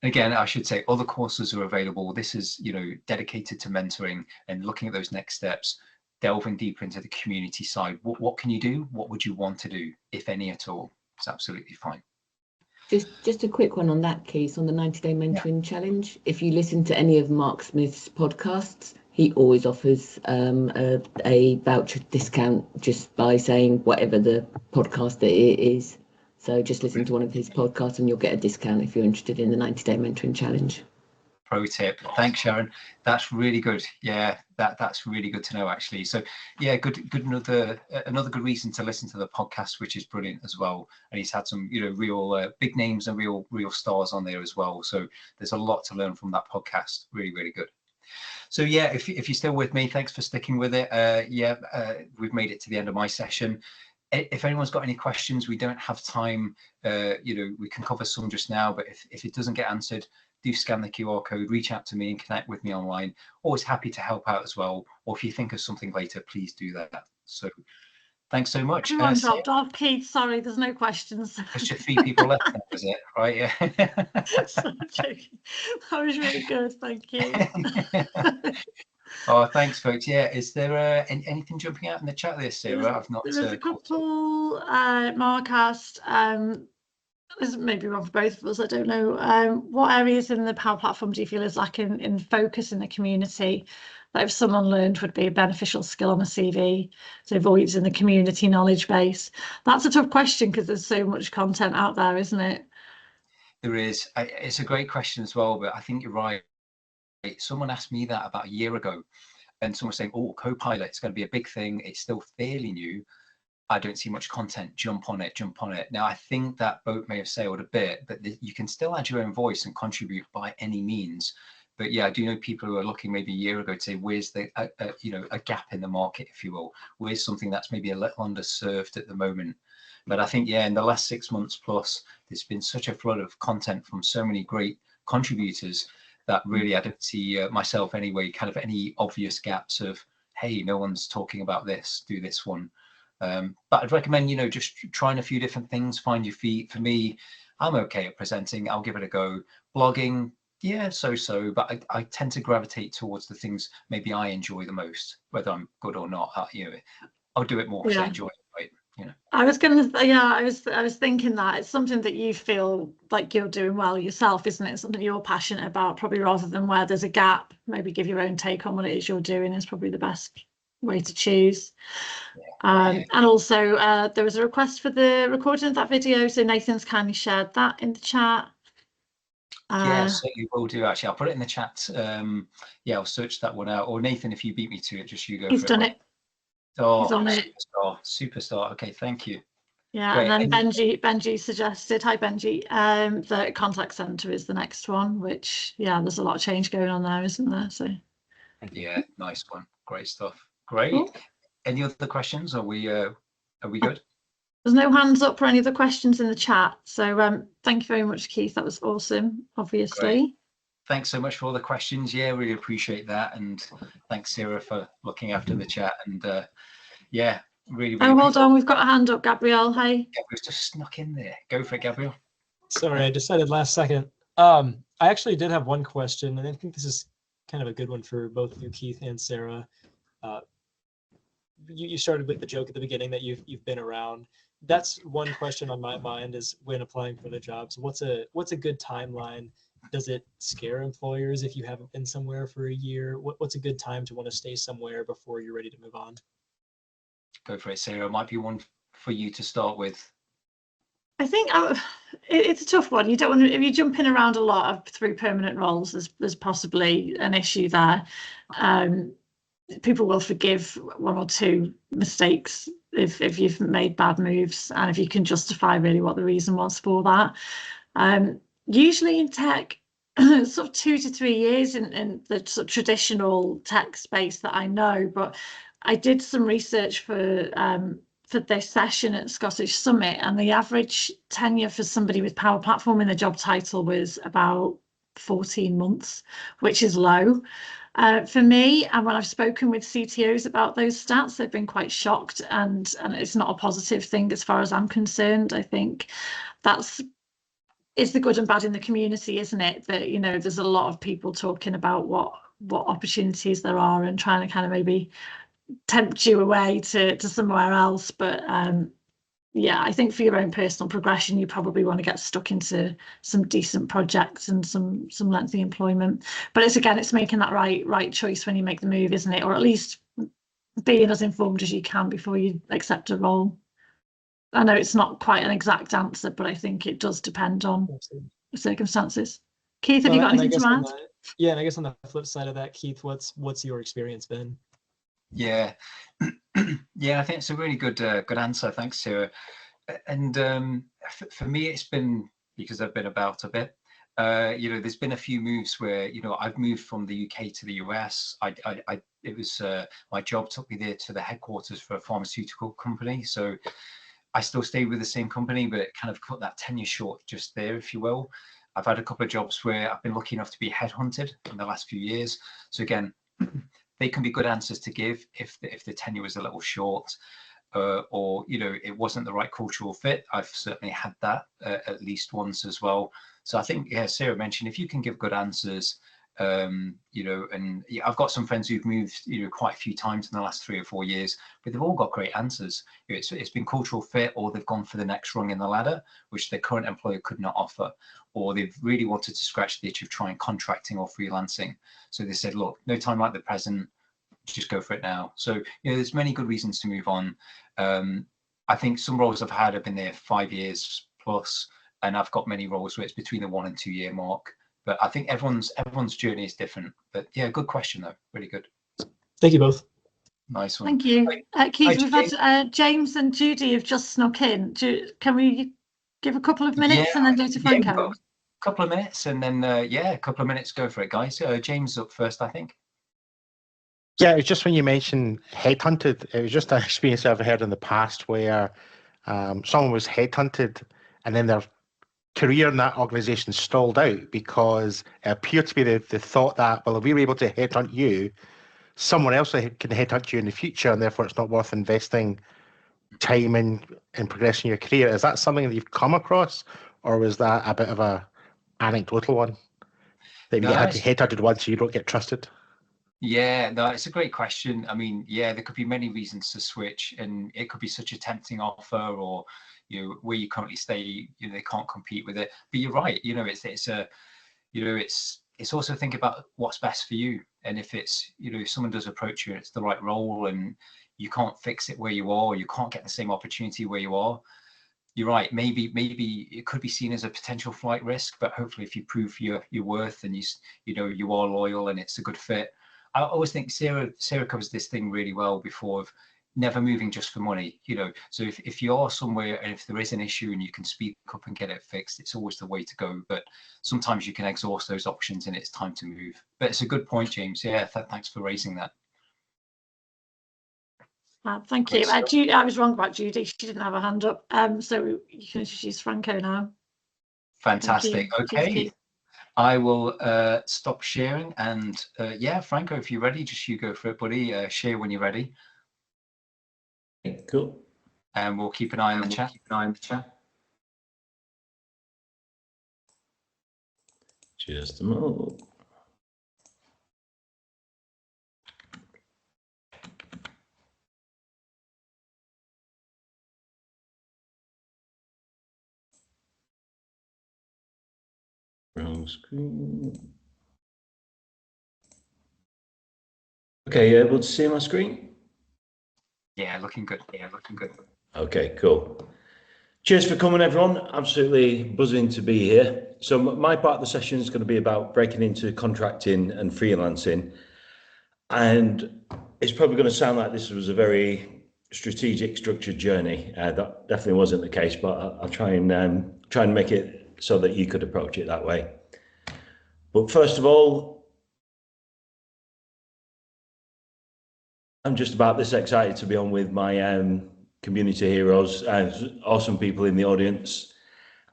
Again, I should say other courses are available. This is, you know, dedicated to mentoring and looking at those next steps, delving deeper into the community side. What can you do? What would you want to do, if any at all? It's absolutely fine. Just a quick one on that, Keith, on the 90-day mentoring challenge. If you listen to any of Mark Smith's podcasts, he always offers a voucher discount just by saying whatever the podcast it is. So just listen to one of his podcasts and you'll get a discount if you're interested in the 90-day mentoring challenge. Pro tip. Thanks, Sharon. That's really good. Yeah, that's really good to know, actually. So yeah, good another good reason to listen to the podcast, which is brilliant as well. And he's had some, you know, real big names and real stars on there as well. So there's a lot to learn from that podcast. Really good. So yeah, if you're still with me, thanks for sticking with it. We've made it to the end of my session. If anyone's got any questions, we don't have time, you know, we can cover some just now, but if it doesn't get answered, do scan the QR code, reach out to me and connect with me online. Always happy to help out as well. Or if you think of something later, please do that. So thanks so much. Everyone dropped off, Keith. Sorry, there's no questions. There's just 3 people left, was it? Right, yeah. So I'm joking. That was really good, thank you. Oh, thanks, folks. Yeah, is there anything jumping out in the chat there, Sarah? I've not. There's a couple. Mark asked, this may be wrong for both of us, I don't know. What areas in the Power Platform do you feel is lacking in focus in the community that if someone learned would be a beneficial skill on a CV, so voids in the community knowledge base? That's a tough question because there's so much content out there, isn't it? There is. It's a great question as well, but I think you're right. Someone asked me that about a year ago, and someone was saying, oh, Copilot, it's going to be a big thing. It's still fairly new. I don't see much content. Jump on it. Now, I think that boat may have sailed a bit, but you can still add your own voice and contribute by any means. But yeah, I do know people who are looking maybe a year ago to say, where's the, you know, a gap in the market, if you will? Where's something that's maybe a little underserved at the moment? But I think, yeah, in the last 6 months plus, there's been such a flood of content from so many great contributors that really I don't see myself anyway, kind of any obvious gaps of, hey, no one's talking about this, do this one. But I'd recommend, you know, just trying a few different things, find your feet. For me, I'm okay at presenting. I'll give it a go. Blogging, yeah, so, but I tend to gravitate towards the things maybe I enjoy the most, whether I'm good or not. You know, I'll do it more because I enjoy it, right? You know. I was thinking that it's something that you feel like you're doing well yourself, isn't it? Something you're passionate about, probably, rather than where there's a gap. Maybe give your own take on what it is you're doing is probably the best way to choose. And also there was a request for the recording of that video, so Nathan's kindly shared that in the chat. Yeah, certainly will do, actually. I'll put it in the chat. Yeah, I'll search that one out, or Nathan, if you beat me to it, just you go. He's done it. Oh, he's on it. Superstar. Okay, thank you. Yeah, Great. and then Benji suggested, hi Benji, that contact center is the next one, which, yeah, there's a lot of change going on there, isn't there? So Yeah, nice one. Great stuff. Great. cool. Any other questions? Are we good? There's no hands up for any other questions in the chat. So thank you very much, Keith. That was awesome, obviously. Great. Thanks so much for all the questions. Yeah, really appreciate that. And thanks, Sarah, for looking after the chat. And yeah, really. Oh, hold on. We've got a hand up, Gabrielle. Hey. Gabriel's just snuck in there. Go for it, Gabriel. Sorry, I decided last second. I actually did have one question, and I think this is kind of a good one for both you, Keith and Sarah. You started with the joke at the beginning that you've been around. That's one question on my mind is when applying for the jobs. What's a good timeline? Does it scare employers if you haven't been somewhere for a year? What's a good time to want to stay somewhere before you're ready to move on? Go for it, Sarah. Might be one for you to start with. I think it's a tough one. You don't want to, if you're jumping around a lot through permanent roles, there's possibly an issue there. People will forgive one or two mistakes if you've made bad moves and if you can justify really what the reason was for that. Usually in tech, sort of 2 to 3 years in the sort of traditional tech space that I know, but I did some research for this session at Scottish Summit, and the average tenure for somebody with Power Platform in the job title was about 14 months, which is low. For me, and when I've spoken with CTOs about those stats, they've been quite shocked, and it's not a positive thing as far as I'm concerned. I think it's the good and bad in the community, isn't it? That, you know, there's a lot of people talking about what opportunities there are and trying to kind of maybe tempt you away to somewhere else. But yeah, I think for your own personal progression, you probably want to get stuck into some decent projects and some lengthy employment. But it's making that right choice when you make the move, isn't it? Or at least being as informed as you can before you accept a role. I know it's not quite an exact answer, but I think it does depend on the circumstances. Keith, have you got anything to add? Yeah, and I guess on the flip side of that, Keith, what's your experience been? Yeah, yeah, I think it's a really good answer. Thanks, Sarah. And for me, it's been because I've been about a bit. You know, there's been a few moves where, you know, I've moved from the UK to the US. It was my job took me there to the headquarters for a pharmaceutical company. So I still stayed with the same company, but it kind of cut that tenure short just there, if you will. I've had a couple of jobs where I've been lucky enough to be headhunted in the last few years. So again, they can be good answers to give if the tenure was a little short, or, you know, it wasn't the right cultural fit. I've certainly had that at least once as well. So I think, yeah, Sarah mentioned, if you can give good answers, you know, and yeah, I've got some friends who've moved, you know, quite a few times in the last 3 or 4 years, but they've all got great answers. You know, it's been cultural fit, or they've gone for the next rung in the ladder, which their current employer could not offer, or they've really wanted to scratch the itch of trying contracting or freelancing. So they said, look, no time like the present, just go for it now. So, you know, there's many good reasons to move on. I think some roles I've had have been there 5 years plus, and I've got many roles where it's between the 1 and 2 year mark. But I think everyone's journey is different. But yeah, good question though. Really good. Thank you both. Nice one. Thank you. Keith, we've had James and Judy have just snuck in. Can we give a couple of minutes and then go to Franco? Yeah, a couple of minutes and then, yeah, a couple of minutes, go for it, guys. James up first, I think. Yeah, it was just when you mentioned headhunted, it was just an experience I've heard in the past where someone was headhunted and then their career in that organisation stalled out because it appeared to be the thought that, well, if we were able to headhunt you, someone else can headhunt you in the future, and therefore it's not worth investing time in progressing your career. Is that something that you've come across, or was that a bit of a anecdotal one? That if you get headhunted once, you don't get trusted? Yeah, no, it's a great question. I mean, yeah, there could be many reasons to switch, and it could be such a tempting offer, or, you know, where you currently stay, you know, they can't compete with it. But you're right, you know, it's also think about what's best for you. And if it's, you know, if someone does approach you, it's the right role, and you can't fix it where you are, or you can't get the same opportunity where you are. You're right. Maybe it could be seen as a potential flight risk, but hopefully, if you prove your worth and you know you are loyal and it's a good fit. I always think Sarah covers this thing really well before of never moving just for money, you know. So if you're somewhere and if there is an issue and you can speak up and get it fixed, it's always the way to go. But sometimes you can exhaust those options and it's time to move. But it's a good point, James. Yeah, thanks for raising that. Thank you. Judy, I was wrong about Judy. She didn't have a hand up. So you can introduce Franco now. Fantastic. Okay. I will stop sharing, and yeah, Franco, if you're ready, just you go for it, buddy. Share when you're ready. Okay, cool. And we'll keep an eye on the chat. Just a moment. Wrong screen. Okay, you able to see my screen? Yeah, looking good. Yeah, looking good. Okay, cool. Cheers for coming, everyone. Absolutely buzzing to be here. So my part of the session is going to be about breaking into contracting and freelancing. And it's probably going to sound like this was a very strategic, structured journey. That definitely wasn't the case, but I'll try and make it so that you could approach it that way. But first of all, I'm just about this excited to be on with my community heroes, awesome people in the audience,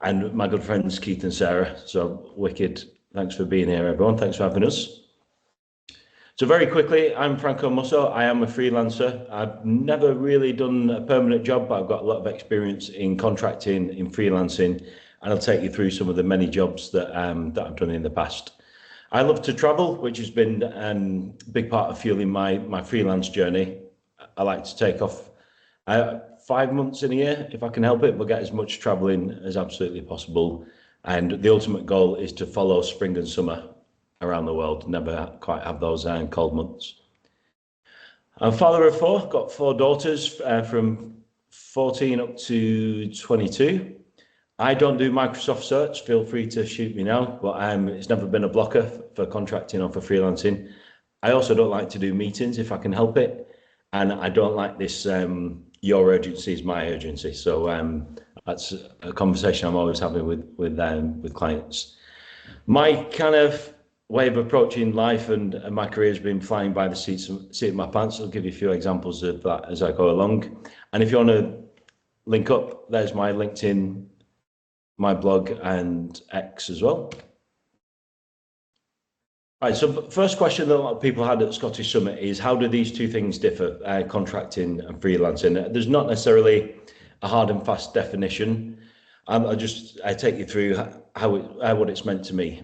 and my good friends Keith and Sarah. So wicked, thanks for being here, everyone. Thanks for having us. So very quickly, I'm Franco Musso. I am a freelancer. I've never really done a permanent job, but I've got a lot of experience in contracting, in freelancing, and I'll take you through some of the many jobs that I've done in the past. I love to travel, which has been a big part of fueling my freelance journey. I like to take off 5 months in a year, if I can help it, but get as much traveling as absolutely possible. And the ultimate goal is to follow spring and summer around the world, never quite have those cold months. I'm a father of 4, got 4 daughters from 14 up to 22. I don't do Microsoft Search, feel free to shoot me now, but it's never been a blocker for contracting or for freelancing. I also don't like to do meetings if I can help it. And I don't like this, your urgency is my urgency. So that's a conversation I'm always having with clients. My kind of way of approaching life and my career has been flying by the seat of my pants. I'll give you a few examples of that as I go along. And if you want to link up, there's my LinkedIn, my blog, and X as well. All right, so first question that a lot of people had at Scottish Summit is, how do these two things differ, contracting and freelancing? There's not necessarily a hard and fast definition. I take you through what it's meant to me.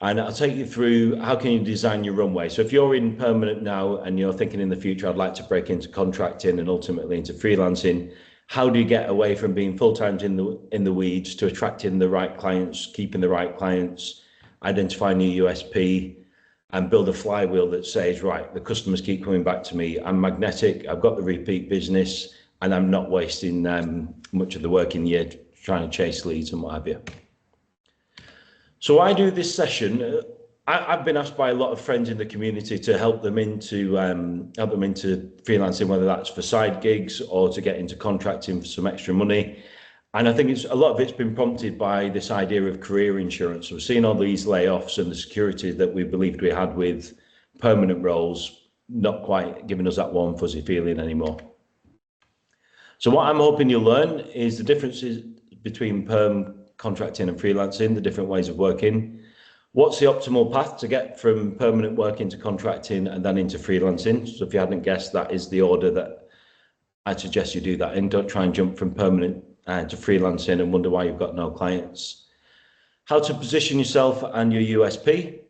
And I'll take you through how can you design your runway. So if you're in permanent now and you're thinking in the future, I'd like to break into contracting and ultimately into freelancing, how do you get away from being full-time in the weeds to attracting the right clients, keeping the right clients, identifying your USP, and build a flywheel that says, right, the customers keep coming back to me, I'm magnetic, I've got the repeat business, and I'm not wasting much of the working year trying to chase leads and what have you. So I do this session. I've been asked by a lot of friends in the community to help them into freelancing, whether that's for side gigs or to get into contracting for some extra money. And I think a lot of it's been prompted by this idea of career insurance. We're seeing all these layoffs and the security that we believed we had with permanent roles not quite giving us that warm fuzzy feeling anymore. So what I'm hoping you'll learn is the differences between perm contracting and freelancing, the different ways of working. What's the optimal path to get from permanent work into contracting and then into freelancing? So if you hadn't guessed, that is the order that I'd suggest you do that in. Don't try and jump from permanent to freelancing and wonder why you've got no clients. How to position yourself and your USP,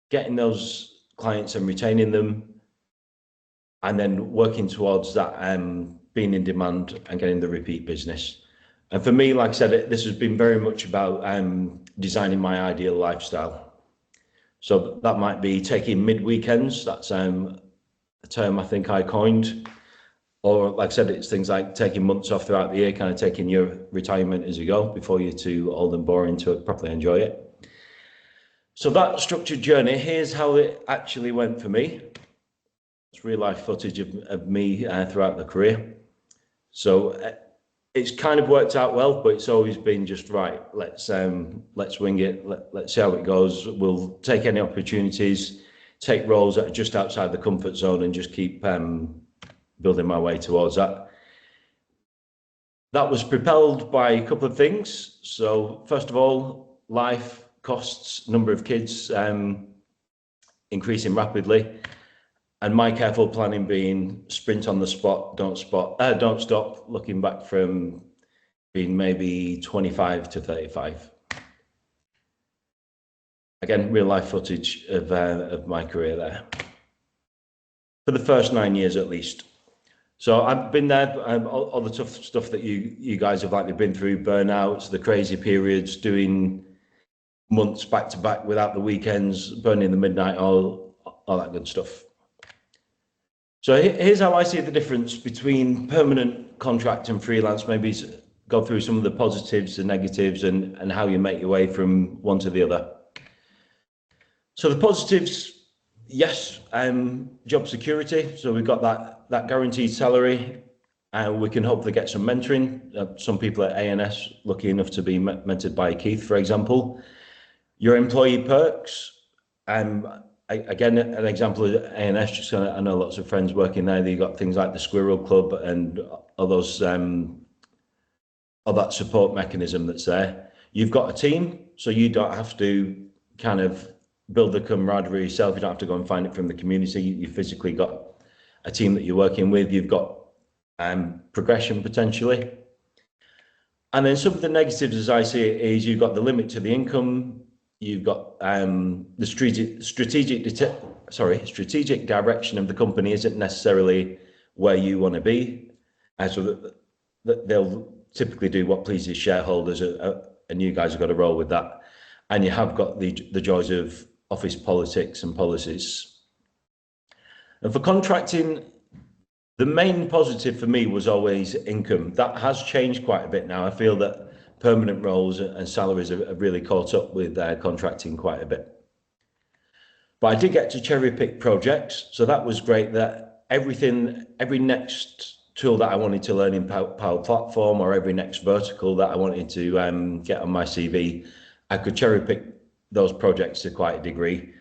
getting those clients and retaining them, and then working towards that being in demand and getting the repeat business. And for me, like I said, this has been very much about designing my ideal lifestyle. So that might be taking mid-weekends, that's a term I think I coined. Or like I said, it's things like taking months off throughout the year, kind of taking your retirement as you go before you're too old and boring to properly enjoy it. So that structured journey, here's how it actually went for me. Let's just real life footage of me throughout the career. So it's kind of worked out well, but it's always been just right. Let's wing it. Let's see how it goes. We'll take any opportunities, take roles that are just outside the comfort zone, and just keep building my way towards that. That was propelled by a couple of things. So first of all, life costs, number of kids increasing rapidly, and my careful planning being sprint on the spot, don't stop. Looking back from being maybe 25 to 35. Again, real life footage of my career there for the first 9 years at least. So I've been there, all the tough stuff that you guys have likely been through, burnouts, the crazy periods, doing months back to back without the weekends, burning the midnight oil, all that good stuff. So here's how I see the difference between permanent contract and freelance. Maybe go through some of the positives and negatives and how you make your way from one to the other. So the positives, yes, job security. So we've got that guaranteed salary, and we can hopefully get some mentoring. Some people at A&S lucky enough to be mentored by Keith, for example. Your employee perks, again, an example of A&S, just I know lots of friends working there. You've got things like the Squirrel Club and all those, all that support mechanism that's there. You've got a team, so you don't have to kind of build the camaraderie yourself. You don't have to go and find it from the community. You physically got a team that you're working with. You've got progression potentially. And then some of the negatives, as I see it, is you've got the limit to the income. You've got the strategic direction of the company isn't necessarily where you want to be. So that they'll typically do what pleases shareholders, and you guys have got to roll with that. And you have got the joys of office politics and policies. And for contracting, the main positive for me was always income. That has changed quite a bit now. I feel that permanent roles and salaries have really caught up with contracting quite a bit. But I did get to cherry pick projects, so that was great. That every next tool that I wanted to learn in Power Platform, or every next vertical that I wanted to get on my CV, I could cherry pick those projects to quite a degree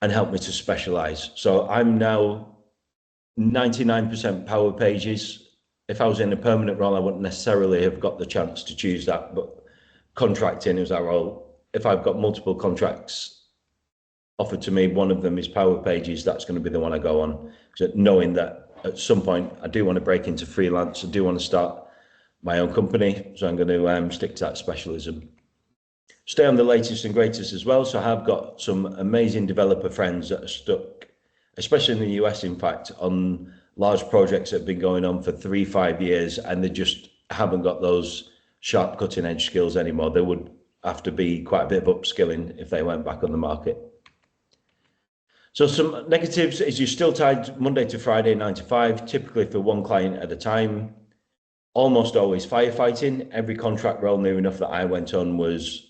and help me to specialize. So I'm now 99% Power Pages. If I was in a permanent role, I wouldn't necessarily have got the chance to choose that, but contracting is our role. If I've got multiple contracts offered to me, one of them is Power Pages, that's going to be the one I go on. So knowing that at some point I do want to break into freelance, I do want to start my own company, so I'm going to stick to that specialism. Stay on the latest and greatest as well. So I have got some amazing developer friends that are stuck, especially in the US, in fact, on large projects that have been going on for 3-5 years, and they just haven't got those sharp cutting edge skills anymore. There would have to be quite a bit of upskilling if they went back on the market. So some negatives is you're still tied Monday to Friday, 9 to 5, typically for one client at a time. Almost always firefighting. Every contract role near enough that I went on was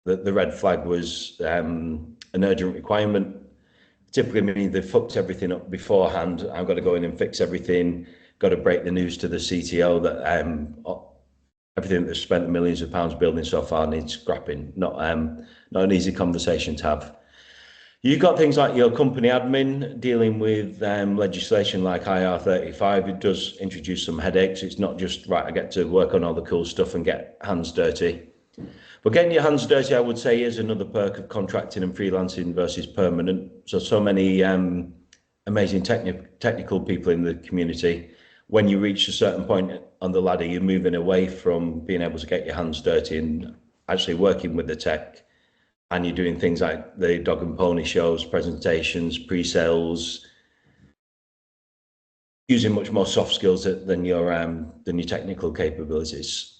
the red flag was an urgent requirement. Typically meaning they fucked everything up beforehand. I've got to go in and fix everything. Got to break the news to the CTO that everything that's spent millions of pounds building so far needs scrapping. Not an easy conversation to have. You've got things like your company admin dealing with legislation like IR35. It does introduce some headaches. It's not just, right, I get to work on all the cool stuff and get hands dirty. But getting your hands dirty, I would say, is another perk of contracting and freelancing versus permanent. So many amazing technical people in the community. When you reach a certain point on the ladder, you're moving away from being able to get your hands dirty and actually working with the tech. And you're doing things like the dog and pony shows, presentations, pre-sales, using much more soft skills than your technical capabilities.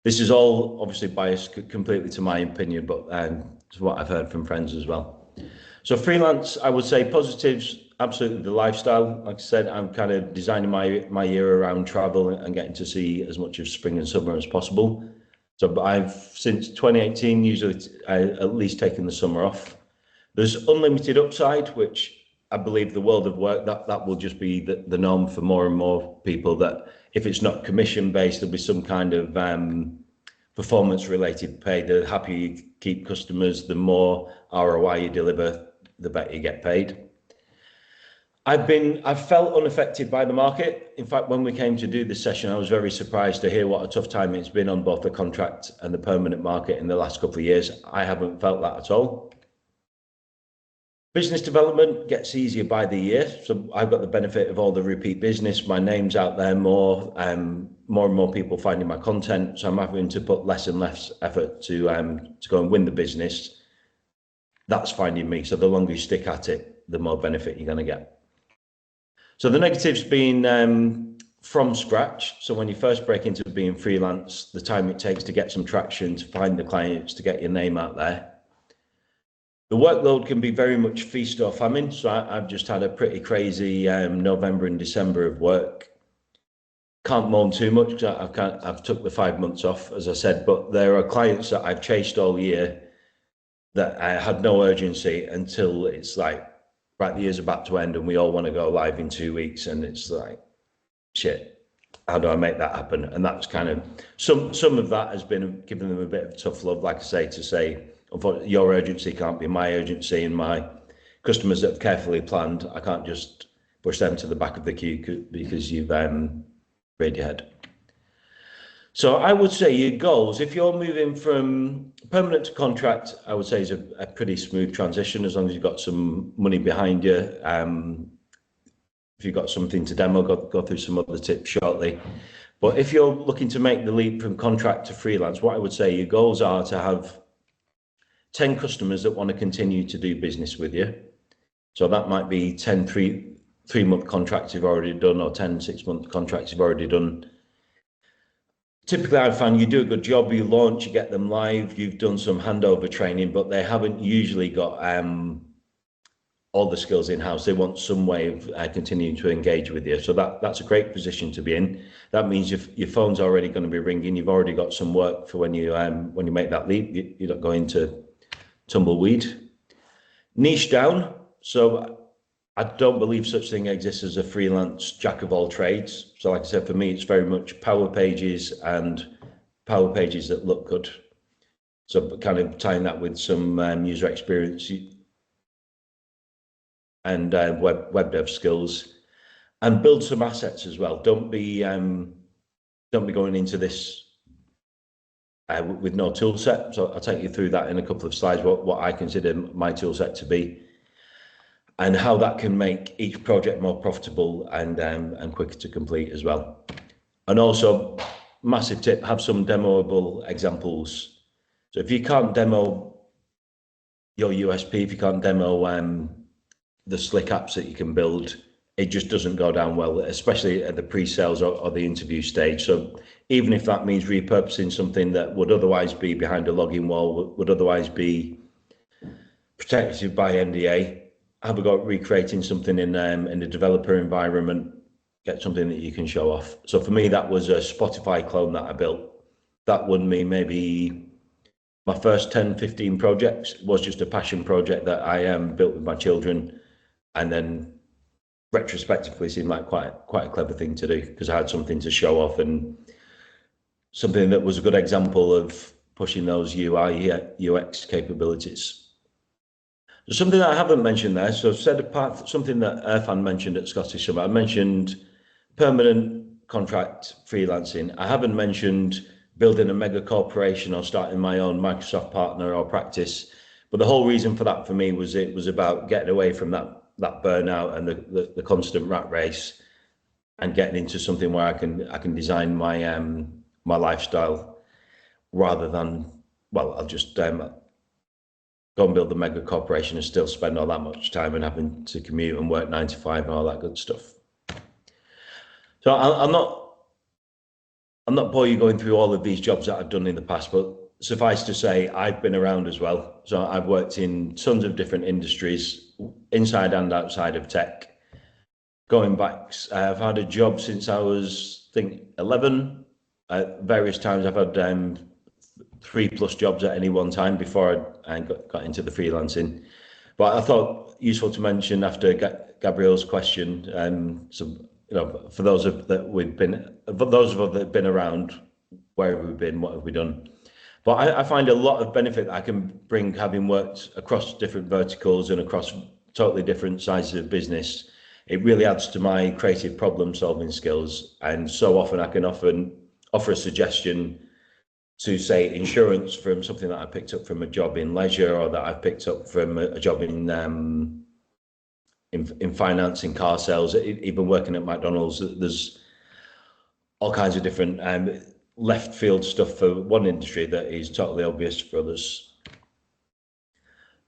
This is all obviously biased completely to my opinion, but it's what I've heard from friends as well. So freelance, I would say positives, absolutely the lifestyle. Like I said, I'm kind of designing my year around travel and getting to see as much of spring and summer as possible. So I've, since 2018, usually at least taken the summer off. There's unlimited upside, which I believe the world of work, that will just be the norm for more and more people, that if it's not commission based, there'll be some kind of performance related pay. The happier you keep customers, the more ROI you deliver, the better you get paid. I've felt unaffected by the market. In fact, when we came to do this session, I was very surprised to hear what a tough time it's been on both the contract and the permanent market in the last couple of years. I haven't felt that at all. Business development gets easier by the year. So I've got the benefit of all the repeat business. My name's out there more and more people finding my content. So I'm having to put less and less effort to go and win the business. That's finding me. So the longer you stick at it, the more benefit you're going to get. So the negatives being from scratch. So when you first break into being freelance, the time it takes to get some traction, to find the clients, to get your name out there. The workload can be very much feast or famine. So I've just had a pretty crazy November and December of work. Can't moan too much because I've took the 5 months off, as I said, but there are clients that I've chased all year that I had no urgency until it's like, right, the year's about to end and we all want to go live in 2 weeks. And it's like, shit, how do I make that happen? And that's kind of, some of that has been giving them a bit of tough love, like I say, to say, unfortunately, your urgency can't be my urgency, and my customers that have carefully planned, I can't just push them to the back of the queue because you've read your head. So I would say your goals, if you're moving from permanent to contract, I would say is a pretty smooth transition as long as you've got some money behind you. If you've got something to demo, go through some other tips shortly. But if you're looking to make the leap from contract to freelance, what I would say your goals are to have 10 customers that want to continue to do business with you. So that might be 10 3-month contracts you've already done, or 10 6-month contracts you've already done. Typically, I find you do a good job, you launch, you get them live, you've done some handover training, but they haven't usually got all the skills in-house. They want some way of continuing to engage with you. So that's a great position to be in. That means your phone's already going to be ringing. You've already got some work for when you make that leap. You're not going to tumbleweed. Niche down. So I don't believe such thing exists as a freelance jack of all trades. So like I said, for me, it's very much power pages and power pages that look good. So kind of tying that with some user experience and web dev skills, and build some assets as well. Don't be going into this with no tool set. So I'll take you through that in a couple of slides, what I consider my tool set to be, and how that can make each project more profitable and quicker to complete as well. And also, massive tip, have some demoable examples. So if you can't demo your USP, if you can't demo the slick apps that you can build, it just doesn't go down well, especially at the pre-sales or the interview stage. So even if that means repurposing something that would otherwise be behind a login wall, would otherwise be protected by NDA, have a go at recreating something in a developer environment, get something that you can show off. So for me, that was a Spotify clone that I built. That won me maybe my first 10, 15 projects. Was just a passion project that I built with my children, and then retrospectively seemed like quite a clever thing to do because I had something to show off and something that was a good example of pushing those UI UX capabilities. There's something that I haven't mentioned there. So I've said apart something that Irfan mentioned at Scottish Summit. I mentioned permanent contract freelancing. I haven't mentioned building a mega corporation or starting my own Microsoft partner or practice. But the whole reason for that for me was it was about getting away from that burnout and the constant rat race, and getting into something where I can design my my lifestyle, rather than, well, I'll just go and build the mega corporation and still spend all that much time and having to commute and work 9 to 5 and all that good stuff. So I'm not boring you going through all of these jobs that I've done in the past, but suffice to say, I've been around as well. So I've worked in tons of different industries, inside and outside of tech. Going back, I've had a job since I was, I think, 11. At various times I've had 3+ jobs at any one time before I got into the freelancing. But I thought useful to mention after Gabrielle's question, for those of us that have been around, where have we been, what have we done? But I find a lot of benefit that I can bring, having worked across different verticals and across totally different sizes of business. It really adds to my creative problem solving skills. And so often I can offer a suggestion to, say, insurance from something that I picked up from a job in leisure, or that I picked up from a job in finance, in car sales, even working at McDonald's. There's all kinds of different left field stuff for one industry that is totally obvious for others.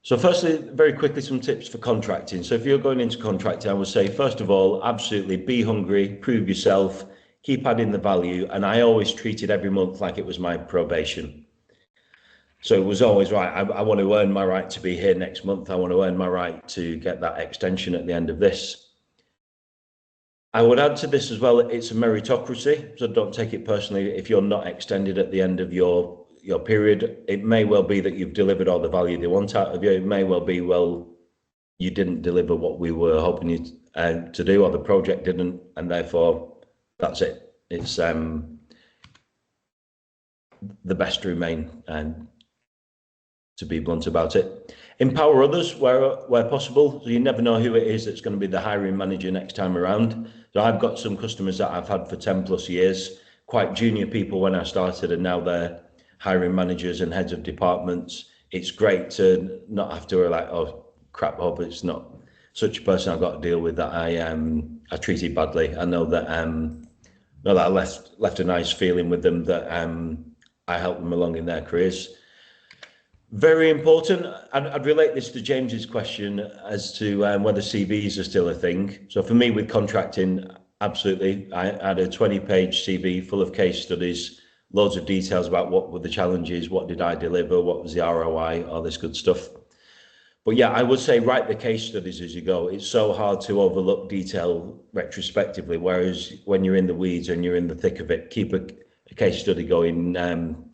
So firstly, very quickly, some tips for contracting. So if you're going into contracting, I would say, first of all, absolutely be hungry, prove yourself, keep adding the value. And I always treated every month like it was my probation. So it was always, right, I want to earn my right to be here next month. I want to earn my right to get that extension at the end of this. I would add to this as well, it's a meritocracy, so don't take it personally if you're not extended at the end of your period. It may well be that you've delivered all the value they want out of you. It may well be, well, you didn't deliver what we were hoping you to do, or the project didn't, and therefore that's it. It's the best to remain, and to be blunt about it. Empower others where possible. So you never know who it is that's going to be the hiring manager next time around. So I've got some customers that I've had for 10 plus years, quite junior people when I started, and now they're hiring managers and heads of departments. It's great to not have to like, oh crap, hope it's not such a person I've got to deal with that I treated badly. I know that I left a nice feeling with them, that I helped them along in their careers. Very important. I'd relate this to James's question as to whether CVs are still a thing. So for me with contracting, absolutely. I had a 20-page CV full of case studies, loads of details about what were the challenges, what did I deliver, what was the ROI, all this good stuff. But yeah, I would say write the case studies as you go. It's so hard to overlook detail retrospectively, whereas when you're in the weeds and you're in the thick of it, keep a case study going.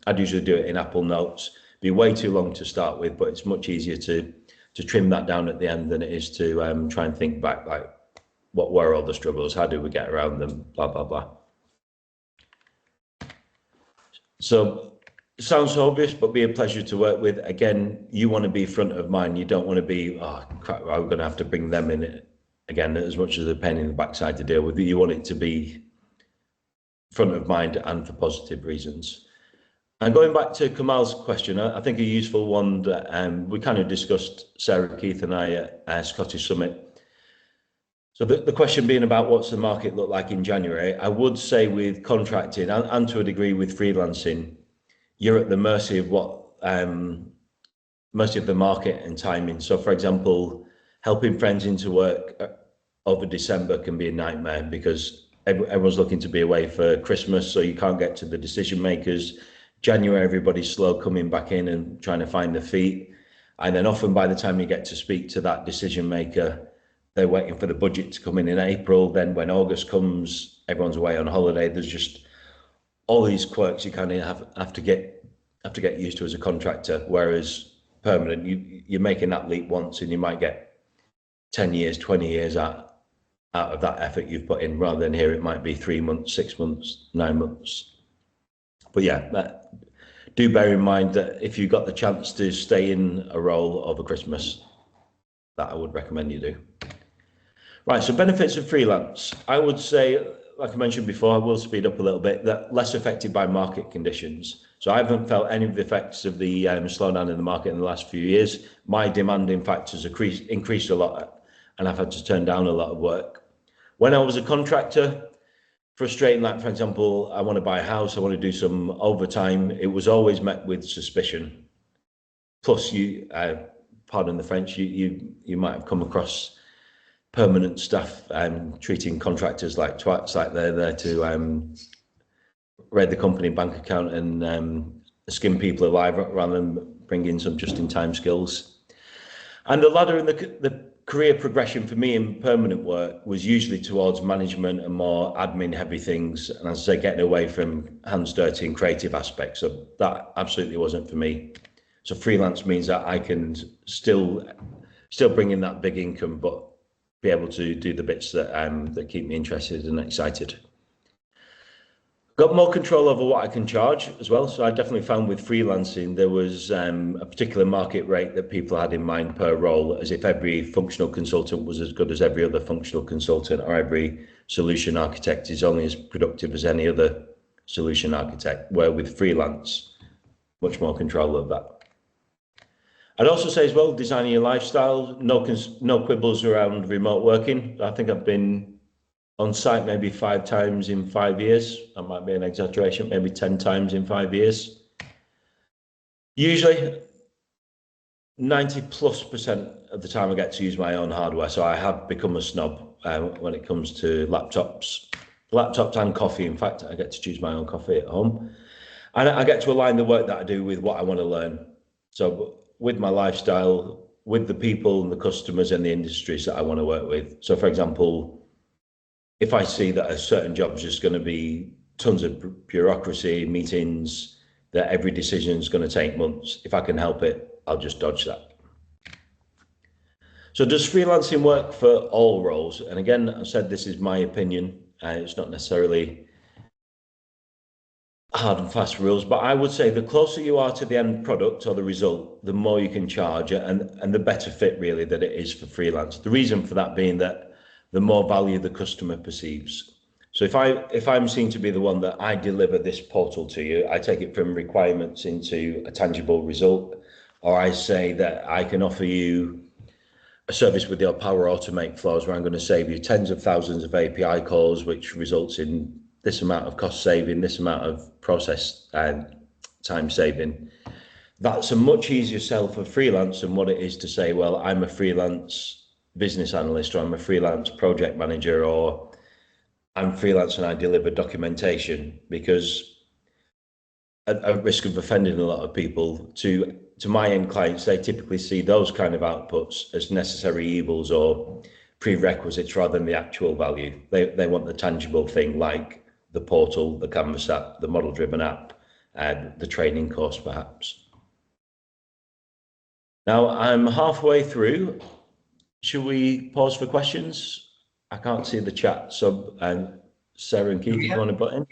I'd usually do it in Apple Notes. Be way too long to start with, but it's much easier to trim that down at the end than it is to try and think back, like, what were all the struggles, how did we get around them, blah blah blah. So sounds obvious, but be a pleasure to work with. Again, you want to be front of mind. You don't want to be, oh crap, I'm going to have to bring them in again, as much as a pain in the backside to deal with. You want it to be front of mind and for positive reasons. And going back to Kamal's question, I think a useful one that we kind of discussed, Sarah, Keith and I at Scottish Summit. So the question being about what's the market look like in January, I would say with contracting and to a degree with freelancing, you're at the mercy of mercy of the market and timing. So for example, helping friends into work over December can be a nightmare because everyone's looking to be away for Christmas, so you can't get to the decision makers. January, everybody's slow coming back in and trying to find their feet. And then often by the time you get to speak to that decision maker, they're waiting for the budget to come in April. Then when August comes, everyone's away on holiday. There's just all these quirks you kind of have to get used to as a contractor. Whereas permanent, you're making that leap once and you might get 10 years, 20 years out of that effort you've put in, rather than here it might be 3 months, 6 months, 9 months. But yeah, do bear in mind that if you've got the chance to stay in a role over Christmas, that I would recommend you do. Right, so benefits of freelance. I would say, like I mentioned before, I will speed up a little bit, that less affected by market conditions. So I haven't felt any of the effects of the slowdown in the market in the last few years. My demand, in fact, has increased a lot, and I've had to turn down a lot of work. When I was a contractor, frustrating, like for example, I want to buy a house, I want to do some overtime, it was always met with suspicion. Plus you, pardon the French, you might have come across permanent staff treating contractors like twats, like they're there to raid the company bank account and skin people alive rather than bring in some just-in-time skills. And the ladder in the career progression for me in permanent work was usually towards management and more admin heavy things, and as I say, getting away from hands dirty and creative aspects. So that absolutely wasn't for me. So freelance means that I can still still bring in that big income, but be able to do the bits that that keep me interested and excited. Got more control over what I can charge as well. So I definitely found with freelancing, there was a particular market rate that people had in mind per role, as if every functional consultant was as good as every other functional consultant, or every solution architect is only as productive as any other solution architect, where with freelance, much more control of that. I'd also say as well, designing your lifestyle, no quibbles around remote working. I think I've been on site maybe 5 times in 5 years. That might be an exaggeration, maybe 10 times in 5 years. Usually 90+% of the time I get to use my own hardware. So I have become a snob when it comes to laptops and coffee. In fact, I get to choose my own coffee at home. And I get to align the work that I do with what I want to learn. So with my lifestyle, with the people and the customers and the industries that I want to work with. So for example, if I see that a certain job is just going to be tons of bureaucracy, meetings, that every decision is going to take months, if I can help it, I'll just dodge that. So does freelancing work for all roles? And again, I said this is my opinion. It's not necessarily hard and fast rules, but I would say the closer you are to the end product or the result, the more you can charge, and the better fit really that it is for freelance. The reason for that being that the more value the customer perceives. So if I'm seen to be the one that I deliver this portal to you, I take it from requirements into a tangible result, or I say that I can offer you a service with your Power Automate flows where I'm going to save you tens of thousands of API calls, which results in this amount of cost saving, this amount of process time saving. That's a much easier sell for freelance than what it is to say, well, I'm a freelance business analyst, or I'm a freelance project manager, or I'm freelance and I deliver documentation, because at risk of offending a lot of people, to my end clients, they typically see those kind of outputs as necessary evils or prerequisites rather than the actual value. They want the tangible thing, like the portal, the Canvas app, the model-driven app, and the training course, perhaps. Now, I'm halfway through. Should we pause for questions? I can't see the chat, so Sarah and Keith, you want to butt in?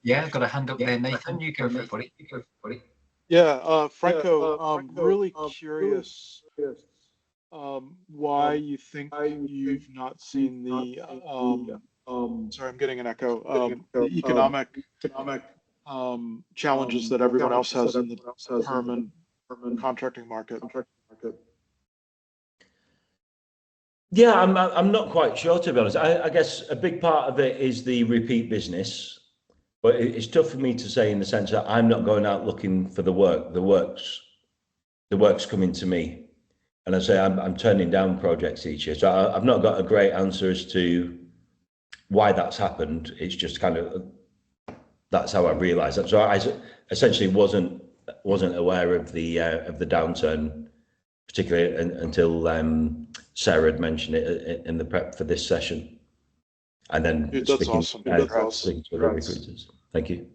Yeah, got a hand up there, Nathan. You go for it, buddy. Yeah, Franco, I'm really curious why you think you've not seen the sorry, I'm getting an echo. The economic challenges that everyone else has in the perm and contracting market. Yeah, I'm not quite sure, to be honest. I guess a big part of it is the repeat business, but it's tough for me to say in the sense that I'm not going out looking for the work. The work's coming to me, and I say I'm turning down projects each year. So I've not got a great answer as to why that's happened. It's just kind of that's how I realised that. So I essentially wasn't aware of the downturn, particularly until Sarah had mentioned it in the prep for this session, and then that's awesome. Speaking to other recruiters. Thank you.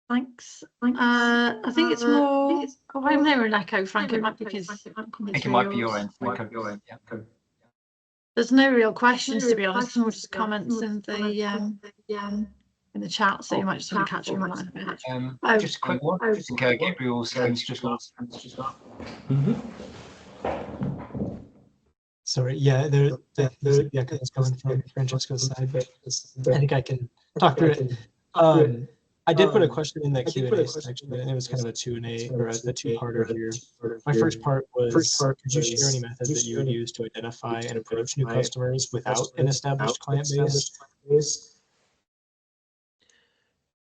Thanks. I think it's more. Oh, I'm hearing an echo, Frank. It might be because I think it might be your end. Yeah. There's no real questions, to be honest. More just comments in the chat, so you might just want to catch them on that. Just a quick one. I think Gabriel's hands just got. Sorry, yeah, there's the echo that's coming from Francesco's side, but I think I can talk through it. I did put a question in that Q&A section, and it was kind of a Q&A or a two-parter here. My first part was, could you share any methods that you would use to identify and approach new customers without an established client base?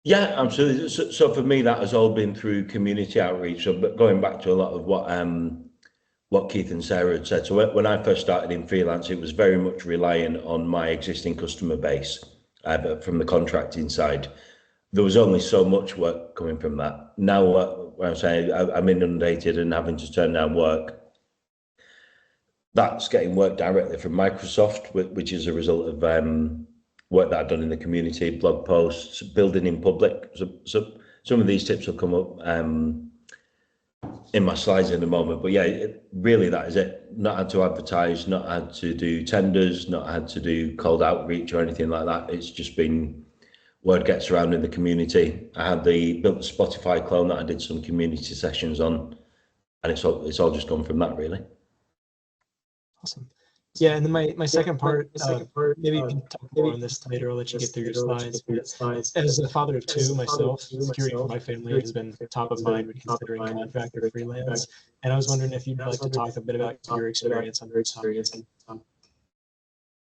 Yeah, absolutely. So for me, that has all been through community outreach. So going back to a lot of what Keith and Sarah had said. So when I first started in freelance, it was very much relying on my existing customer base, but from the contracting side. There was only so much work coming from that. Now, what I'm saying, I'm inundated and having to turn down work. That's getting work directly from Microsoft, which is a result of work that I've done in the community, blog posts, building in public. So some of these tips will come up in my slides in a moment, but yeah, really that is it. Not had to advertise, not had to do tenders, not had to do cold outreach or anything like that. It's just been word gets around in the community. I had built the Spotify clone that I did some community sessions on, and it's all just gone from that really. Awesome. Yeah, and then my second part, maybe you can talk more on this later. I'll let you get through your slides. As a father of two myself, security for my family has been top of mind when considering contract or freelance. And I was wondering if you'd like to talk a bit about your experience on your experience.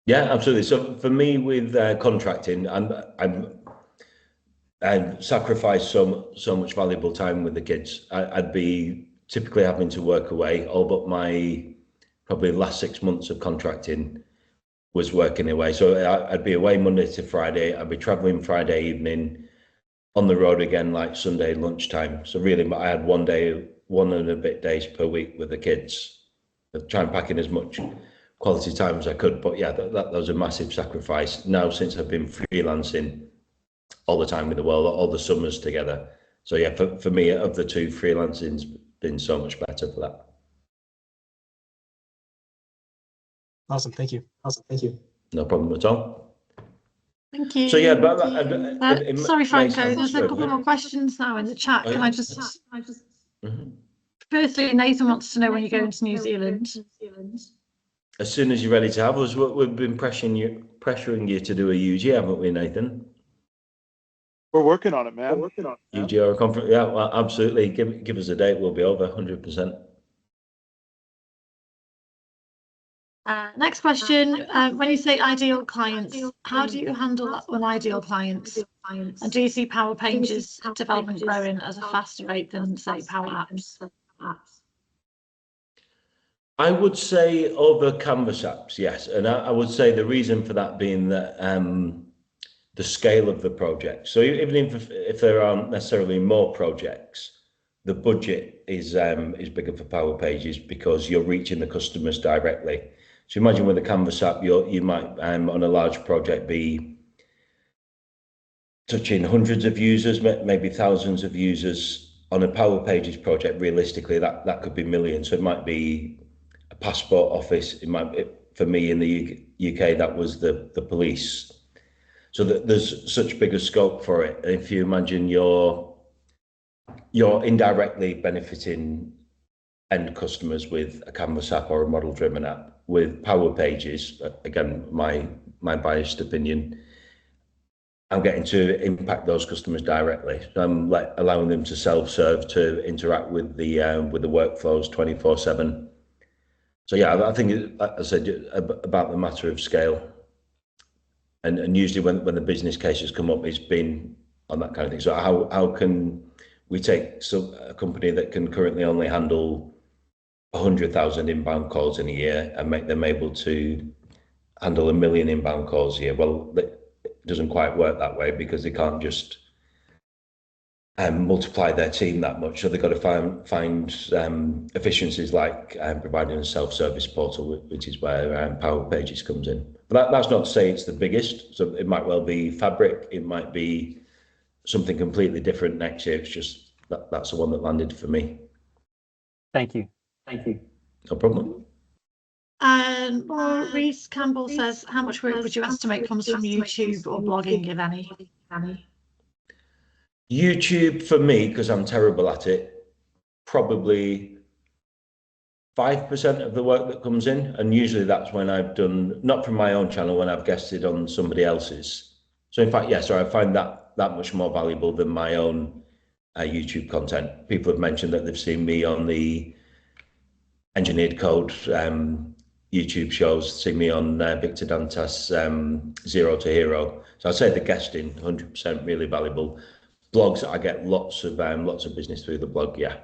Yeah, absolutely. So for me with contracting, I've sacrificed so much valuable time with the kids. I'd be typically having to work away, all but my probably last 6 months of contracting was working away. So I'd be away Monday to Friday. I'd be traveling Friday evening, on the road again like Sunday lunchtime. So really, I had one and a bit days per week with the kids. I'd try and pack in as much quality time as I could. But yeah, that was a massive sacrifice. Now, since I've been freelancing all the time with the world, all the summers together. So yeah, for me, of the two, freelancing's been so much better for that. Awesome. Thank you. No problem at all. Thank you. So yeah, but sorry, Franco, there's a couple more questions now in the chat. Can I just firstly, Nathan wants to know when you're going to New Zealand. As soon as you're ready to have us, we've been pressuring you to do a UG, haven't we, Nathan? We're working on it, man. UG or a conference? Yeah, well, absolutely. Give us a date. We'll be over 100%. Next question. When you say ideal clients, how do you handle that unideal clients? And do you see Power Pages development growing at a faster rate than, say, Power Apps? I would say over Canvas apps, yes. And I would say the reason for that being that the scale of the project. So even if there aren't necessarily more projects, the budget is bigger for Power Pages because you're reaching the customers directly. So imagine with a Canvas app, you might on a large project be touching hundreds of users, maybe thousands of users. On a Power Pages project, realistically, that could be millions. So it might be a passport office. It might be, for me in the UK, that was the police. So there's such bigger scope for it. If you imagine you're indirectly benefiting end customers with a Canvas app or a model-driven app. With Power Pages, again, my biased opinion, I'm getting to impact those customers directly. So I'm allowing them to self-serve, to interact with the workflows 24/7. So yeah, I think, like I said, about the matter of scale. And usually when the business cases come up, it's been on that kind of thing. So how can we take a company that can currently only handle 100,000 inbound calls in a year and make them able to handle 1 million inbound calls a year? Well, it doesn't quite work that way because they can't just multiply their team that much. So they've got to find efficiencies like providing a self-service portal, which is where Power Pages comes in. But that's not to say it's the biggest. So it might well be Fabric. It might be something completely different next year. It's just that's the one that landed for me. Thank you. No problem. Reese Campbell says, how much work would you estimate comes from YouTube or blogging, if any? YouTube for me, because I'm terrible at it, probably 5% of the work that comes in. And usually that's when I've done, not from my own channel, when I've guested on somebody else's. So in fact, I find that much more valuable than my own YouTube content. People have mentioned that they've seen me on the Engineered Code YouTube shows, see me on Victor Dantas' Zero to Hero. So I'd say the guesting, 100% really valuable. Blogs, I get lots of business through the blog, yeah.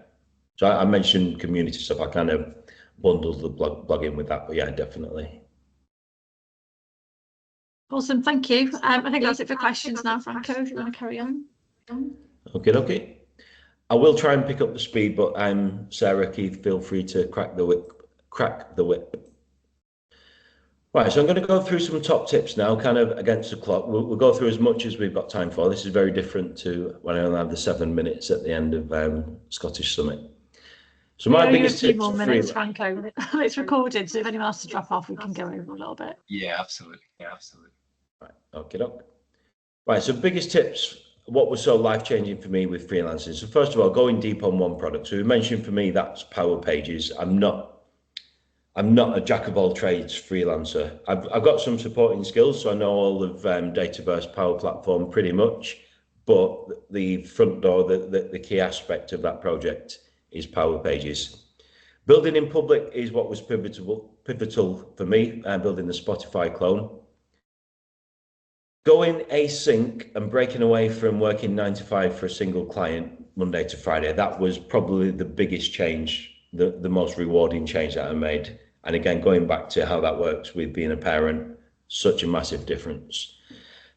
So I mentioned community stuff. I kind of bundled the blog in with that, but yeah, definitely. Awesome, thank you. I think that's it for questions now, Franco, if you want to carry on. Okay. I will try and pick up the speed, but Sarah, Keith, feel free to crack the whip. Right, so I'm going to go through some top tips now, kind of against the clock. We'll go through as much as we've got time for. This is very different to when I only have the 7 minutes at the end of Scottish Summit. So my we owe you a biggest few tips more for minutes, freelance. Franco. It's recorded, so if anyone has to drop off, we can go over a little bit. Yeah, absolutely. Right, okay, right. So biggest tips. What was so life-changing for me with freelancing? So first of all, going deep on one product. So we mentioned for me that's Power Pages. I'm not a jack of all trades freelancer. I've got some supporting skills, so I know all of Dataverse Power Platform pretty much, but the front door, the key aspect of that project is Power Pages. Building in public is what was pivotal for me, building the Spotify clone. Going async and breaking away from working 9 to 5 for a single client Monday to Friday, that was probably the biggest change, the most rewarding change that I made. And again, going back to how that works with being a parent, such a massive difference.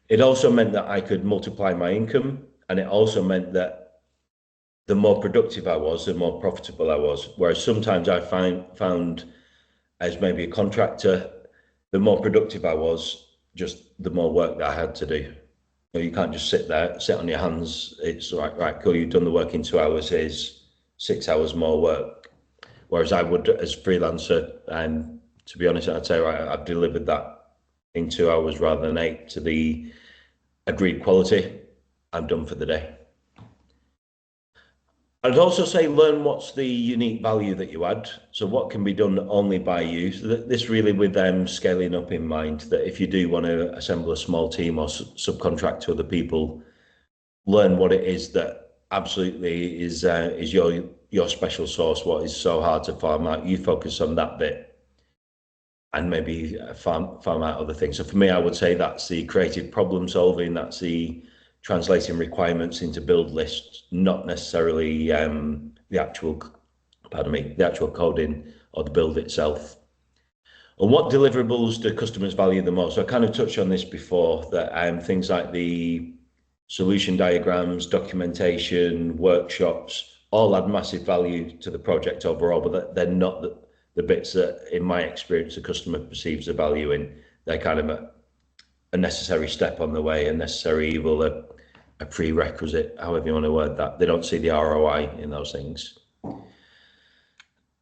It also meant that I could multiply my income, and it also meant that the more productive I was, the more profitable I was. Whereas sometimes I found as maybe a contractor, the more productive I was, just the more work that I had to do. You can't just sit on your hands. It's right, cool, you've done the work in 2 hours, here's 6 hours more work. Whereas I would, as freelancer, and to be honest, I'd say, right, I've delivered that in 2 hours rather than 8 to the agreed quality. I'm done for the day. I'd also say learn what's the unique value that you add. So what can be done only by you. So this really with them scaling up in mind, that if you do want to assemble a small team or subcontract to other people, learn what it is that absolutely is your special sauce, what is so hard to farm out. You focus on that bit and maybe farm out other things. So for me, I would say that's the creative problem solving, that's the translating requirements into build lists, not necessarily the actual coding or the build itself. And what deliverables do customers value the most? So I kind of touched on this before, that things like the solution diagrams, documentation, workshops, all add massive value to the project overall, but they're not the bits that, in my experience, the customer perceives the value in. They're kind of a necessary step on the way, a necessary evil, a prerequisite, however you want to word that. They don't see the ROI in those things.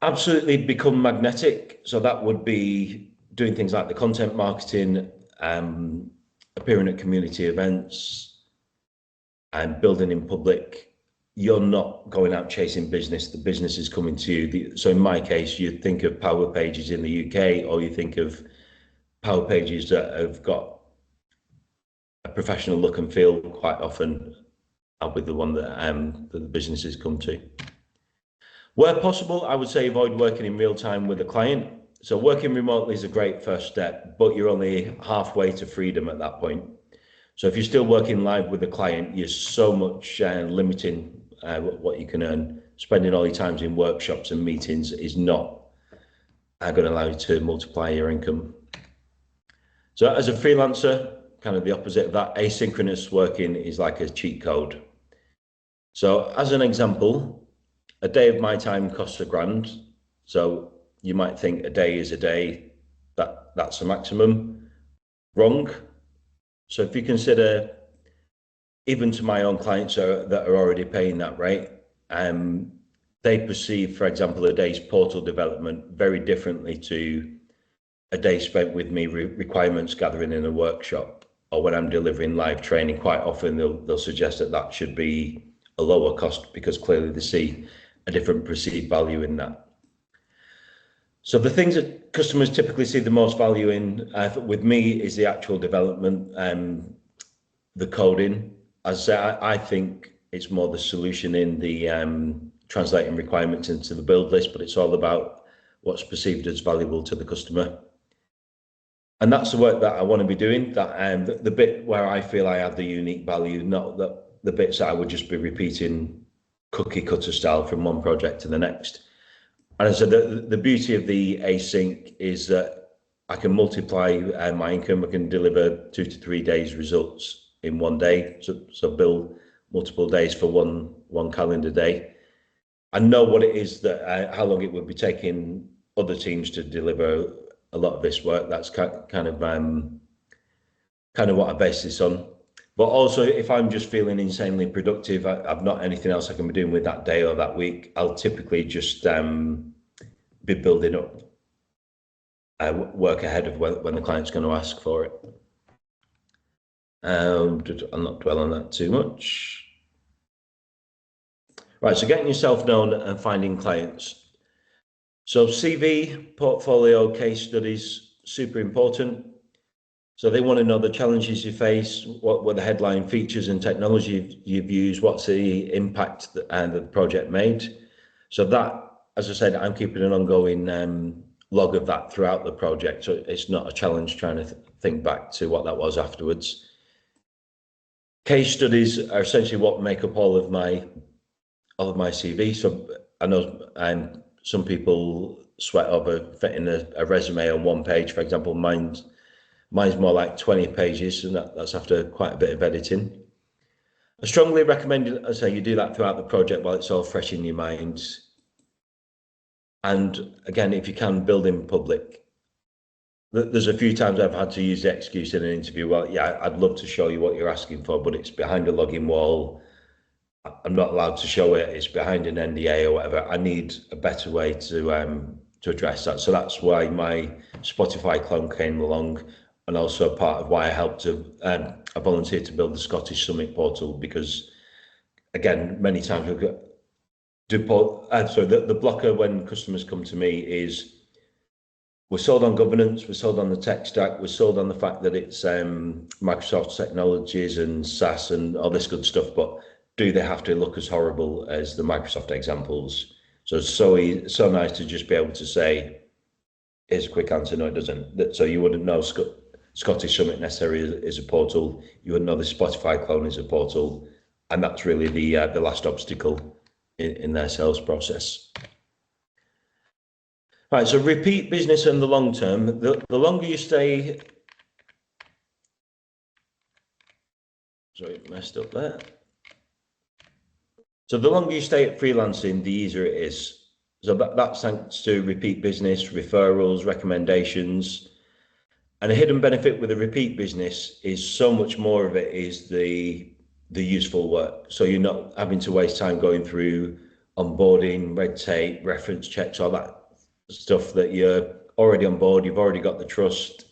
Absolutely become magnetic. So that would be doing things like the content marketing, appearing at community events, and building in public. You're not going out chasing business, the business is coming to you. So in my case, you think of Power Pages in the UK, or you think of Power Pages that have got a professional look and feel. Quite often I'll be the one that the businesses come to. Where possible, I would say avoid working in real time with a client. So working remotely is a great first step, but you're only halfway to freedom at that point. So if you're still working live with a client, you're so much limiting what you can earn. Spending all your time in workshops and meetings is not going to allow you to multiply your income. So as a freelancer, kind of the opposite of that, asynchronous working is like a cheat code. So as an example, a day of my time costs £1,000. So you might think a day is a day, that's the maximum. Wrong. So if you consider, even to my own clients that are already paying that rate, they perceive, for example, a day's portal development very differently to a day spent with me requirements gathering in a workshop, or when I'm delivering live training. Quite often they'll suggest that should be a lower cost, because clearly they see a different perceived value in that. So the things that customers typically see the most value in with me is the actual development, the coding. As I think it's more the solution in the translating requirements into the build list, but it's all about what's perceived as valuable to the customer. And that's the work that I want to be doing, that the bit where I feel I add the unique value, not the bits that I would just be repeating cookie cutter style from one project to the next. And so the beauty of the async is that I can multiply my income. I can deliver 2 to 3 days results in one day. So bill multiple days for one calendar day. I know what it is that how long it would be taking other teams to deliver a lot of this work. That's kind of what I base this on. But also, if I'm just feeling insanely productive, I've not anything else I can be doing with that day or that week, I'll typically just be building up work ahead of when the client's going to ask for it. I'll not dwell on that too much. Right, so getting yourself known and finding clients. So CV, portfolio, case studies, super important. So they want to know the challenges you face, what were the headline features and technology you've used, what's the impact that the project made. So that, as I said, I'm keeping an ongoing log of that throughout the project. So it's not a challenge trying to think back to what that was afterwards. Case studies are essentially what make up all of my CV. So I know some people sweat over fitting a resume on one page, for example. Mine's more like 20 pages, and that's after quite a bit of editing. I strongly recommend, as I say, you do that throughout the project while it's all fresh in your mind. And again, if you can, build in public. There's a few times I've had to use the excuse in an interview, well, yeah, I'd love to show you what you're asking for, but it's behind a login wall. I'm not allowed to show it. It's behind an NDA or whatever. I need a better way to address that. So that's why my Spotify clone came along, and also part of why I helped to I volunteered to build the Scottish Summit portal, because again, many times we've got the blocker when customers come to me is we're sold on governance, we're sold on the tech stack, we're sold on the fact that it's Microsoft technologies and SaaS and all this good stuff, but do they have to look as horrible as the Microsoft examples? So it's so nice to just be able to say, here's a quick answer, no it doesn't. So you wouldn't know Scottish Summit necessarily is a portal, you wouldn't know the Spotify clone is a portal, and that's really the last obstacle in their sales process. Right, so repeat business in the long term. The longer you stay, sorry, messed up there. So the longer you stay at freelancing, the easier it is. So that's thanks to repeat business, referrals, recommendations. And a hidden benefit with a repeat business is so much more of it is the useful work. So you're not having to waste time going through onboarding, red tape, reference checks, all that stuff that you're already on board, you've already got the trust,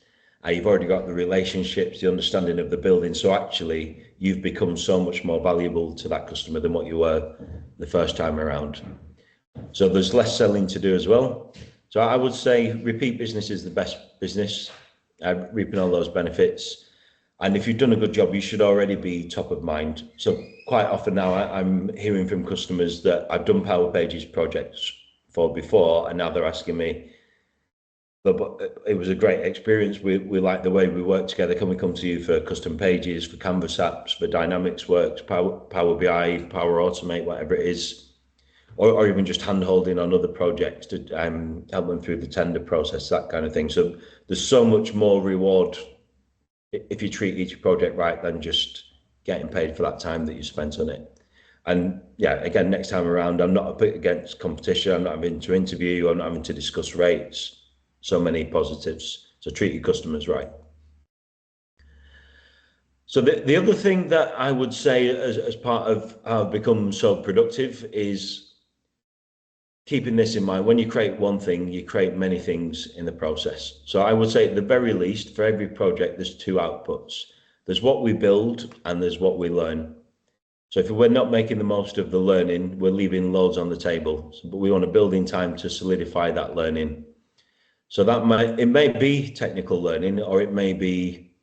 you've already got the relationships, the understanding of the building. So actually you've become so much more valuable to that customer than what you were the first time around. So there's less selling to do as well. So I would say repeat business is the best business, reaping all those benefits. And if you've done a good job, you should already be top of mind. So quite often now I'm hearing from customers that I've done Power Pages projects for before, and now they're asking me, but it was a great experience. We like the way we work together. Can we come to you for custom pages, for Canvas apps, for Dynamics Works, Power BI, Power Automate, whatever it is, or even just hand holding on other projects to help them through the tender process, that kind of thing. So there's so much more reward if you treat each project right than just getting paid for that time that you spent on it. And yeah, again, next time around, I'm not up against competition. I'm not having to interview. I'm not having to discuss rates. So many positives. So treat your customers right. So the other thing that I would say as part of how I've become so productive is keeping this in mind. When you create one thing, you create many things in the process. So I would say at the very least, for every project, there's two outputs. There's what we build and there's what we learn. So if we're not making the most of the learning, we're leaving loads on the table. But we want to build in time to solidify that learning. So it may be technical learning, or it may be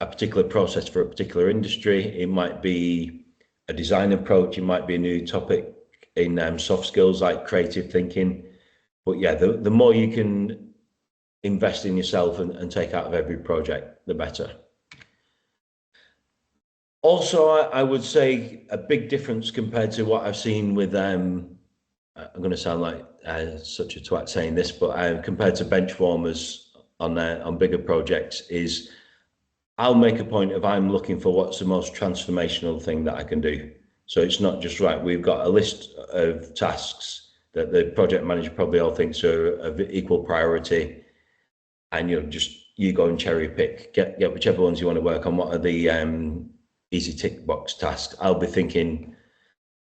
a particular process for a particular industry. It might be a design approach. It might be a new topic in soft skills like creative thinking. But yeah, the more you can invest in yourself and take out of every project, the better. Also, I would say a big difference compared to what I've seen with, I'm going to sound like such a twat saying this, but compared to bench warmers on bigger projects is I'll make a point of I'm looking for what's the most transformational thing that I can do. So it's not just right, we've got a list of tasks that the project manager probably all thinks are of equal priority, and you go and cherry pick, get whichever ones you want to work on. What are the easy tick box tasks. I'll be thinking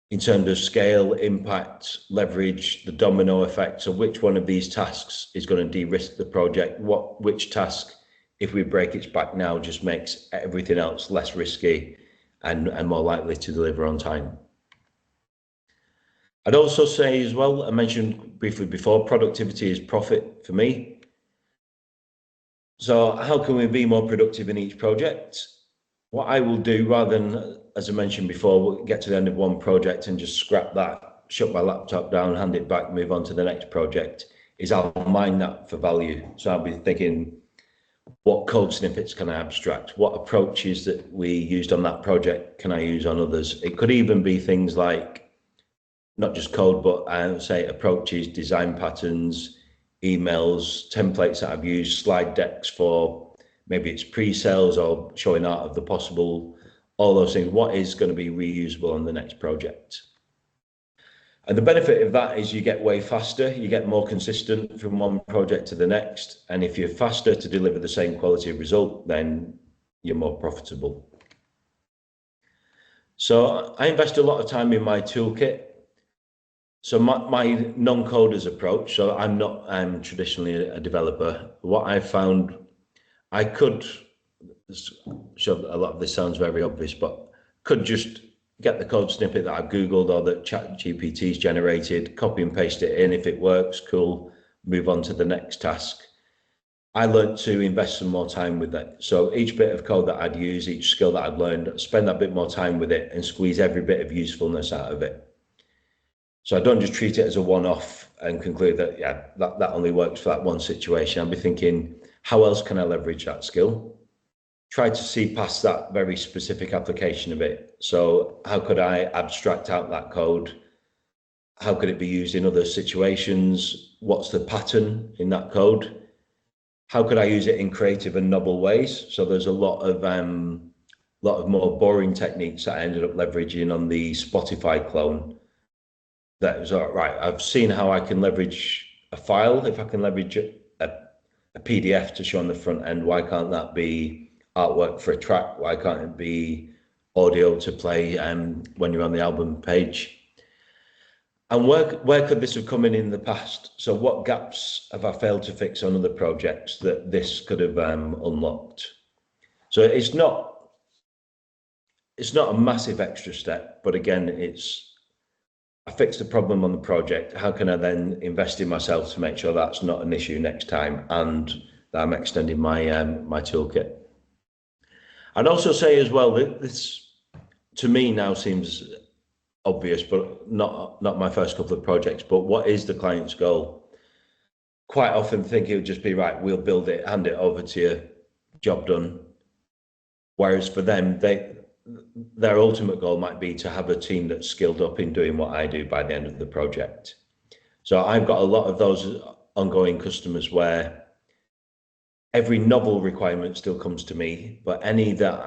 in terms of scale, impact, leverage, the domino effect. So which one of these tasks is going to de-risk the project? Which task, if we break its back now, just makes everything else less risky and more likely to deliver on time? I'd also say as well, I mentioned briefly before, productivity is profit for me. So how can we be more productive in each project? What I will do, rather than, as I mentioned before, we'll get to the end of one project and just scrap that, shut my laptop down, hand it back, move on to the next project, is I'll mine that for value. So I'll be thinking, what code snippets can I abstract? What approaches that we used on that project can I use on others? It could even be things like, not just code, but I would say approaches, design patterns, emails, templates that I've used, slide decks for maybe it's pre-sales or showing art of the possible, all those things. What is going to be reusable on the next project? And the benefit of that is you get way faster, you get more consistent from one project to the next. And if you're faster to deliver the same quality of result, then you're more profitable. So I invest a lot of time in my toolkit. So my non-coders approach, so I'm traditionally a developer. What I found, I could, so a lot of this sounds very obvious, but could just get the code snippet that I've Googled or that ChatGPT's generated, copy and paste it in. If it works, cool, move on to the next task. I learned to invest some more time with it. So each bit of code that I'd use, each skill that I'd learned, spend that bit more time with it and squeeze every bit of usefulness out of it. So I don't just treat it as a one-off and conclude that, yeah, that only works for that one situation. I'll be thinking, how else can I leverage that skill? Try to see past that very specific application of it. So how could I abstract out that code? How could it be used in other situations? What's the pattern in that code? How could I use it in creative and novel ways? So there's a lot of more boring techniques that I ended up leveraging on the Spotify clone. That was all right. I've seen how I can leverage a file. If I can leverage a PDF to show on the front end, why can't that be artwork for a track? Why can't it be audio to play when you're on the album page? And where could this have come in the past? So what gaps have I failed to fix on other projects that this could have unlocked? So it's not a massive extra step, but again, I fixed the problem on the project. How can I then invest in myself to make sure that's not an issue next time and that I'm extending my toolkit? I'd also say as well that this, to me, now seems obvious, but not my first couple of projects. But what is the client's goal? Quite often think it would just be, right, we'll build it, hand it over to you, job done. Whereas for them, their ultimate goal might be to have a team that's skilled up in doing what I do by the end of the project. So I've got a lot of those ongoing customers where every novel requirement still comes to me, but any that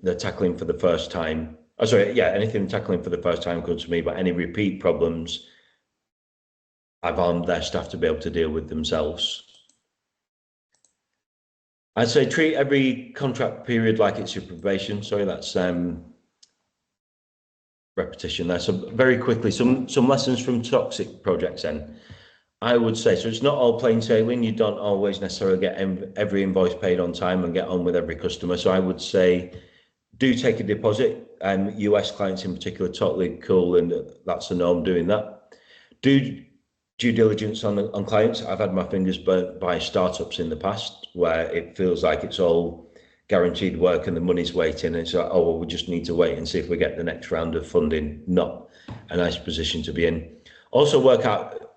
they're tackling for the first time, anything tackling for the first time comes to me, but any repeat problems, I've armed their staff to be able to deal with themselves. I'd say treat every contract period like it's your probation. Sorry, that's repetition there. So very quickly, some lessons from toxic projects then. I would say, so it's not all plain sailing. You don't always necessarily get every invoice paid on time and get on with every customer. So I would say, do take a deposit. US clients in particular, totally cool, and that's the norm doing that. Do due diligence on clients. I've had my fingers burnt by startups in the past where it feels like it's all guaranteed work and the money's waiting, and it's like, oh well, we just need to wait and see if we get the next round of funding. Not a nice position to be in. Also work out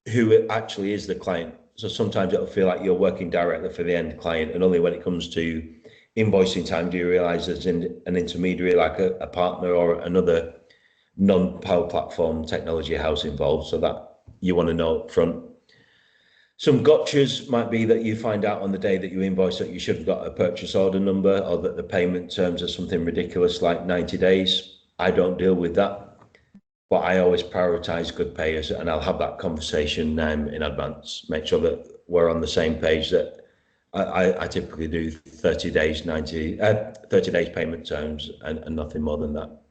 who it actually is the client. So sometimes it'll feel like you're working directly for the end client, and only when it comes to invoicing time do you realize there's an intermediary like a partner or another non-Power Platform technology house involved. So that you want to know up front. Some gotchas might be that you find out on the day that you invoice that you should have got a purchase order number, or that the payment terms are something ridiculous like 90 days. I don't deal with that, but I always prioritize good payers, and I'll have that conversation in advance, make sure that we're on the same page, that I typically do 30 days, 30 days payment terms and nothing more than that.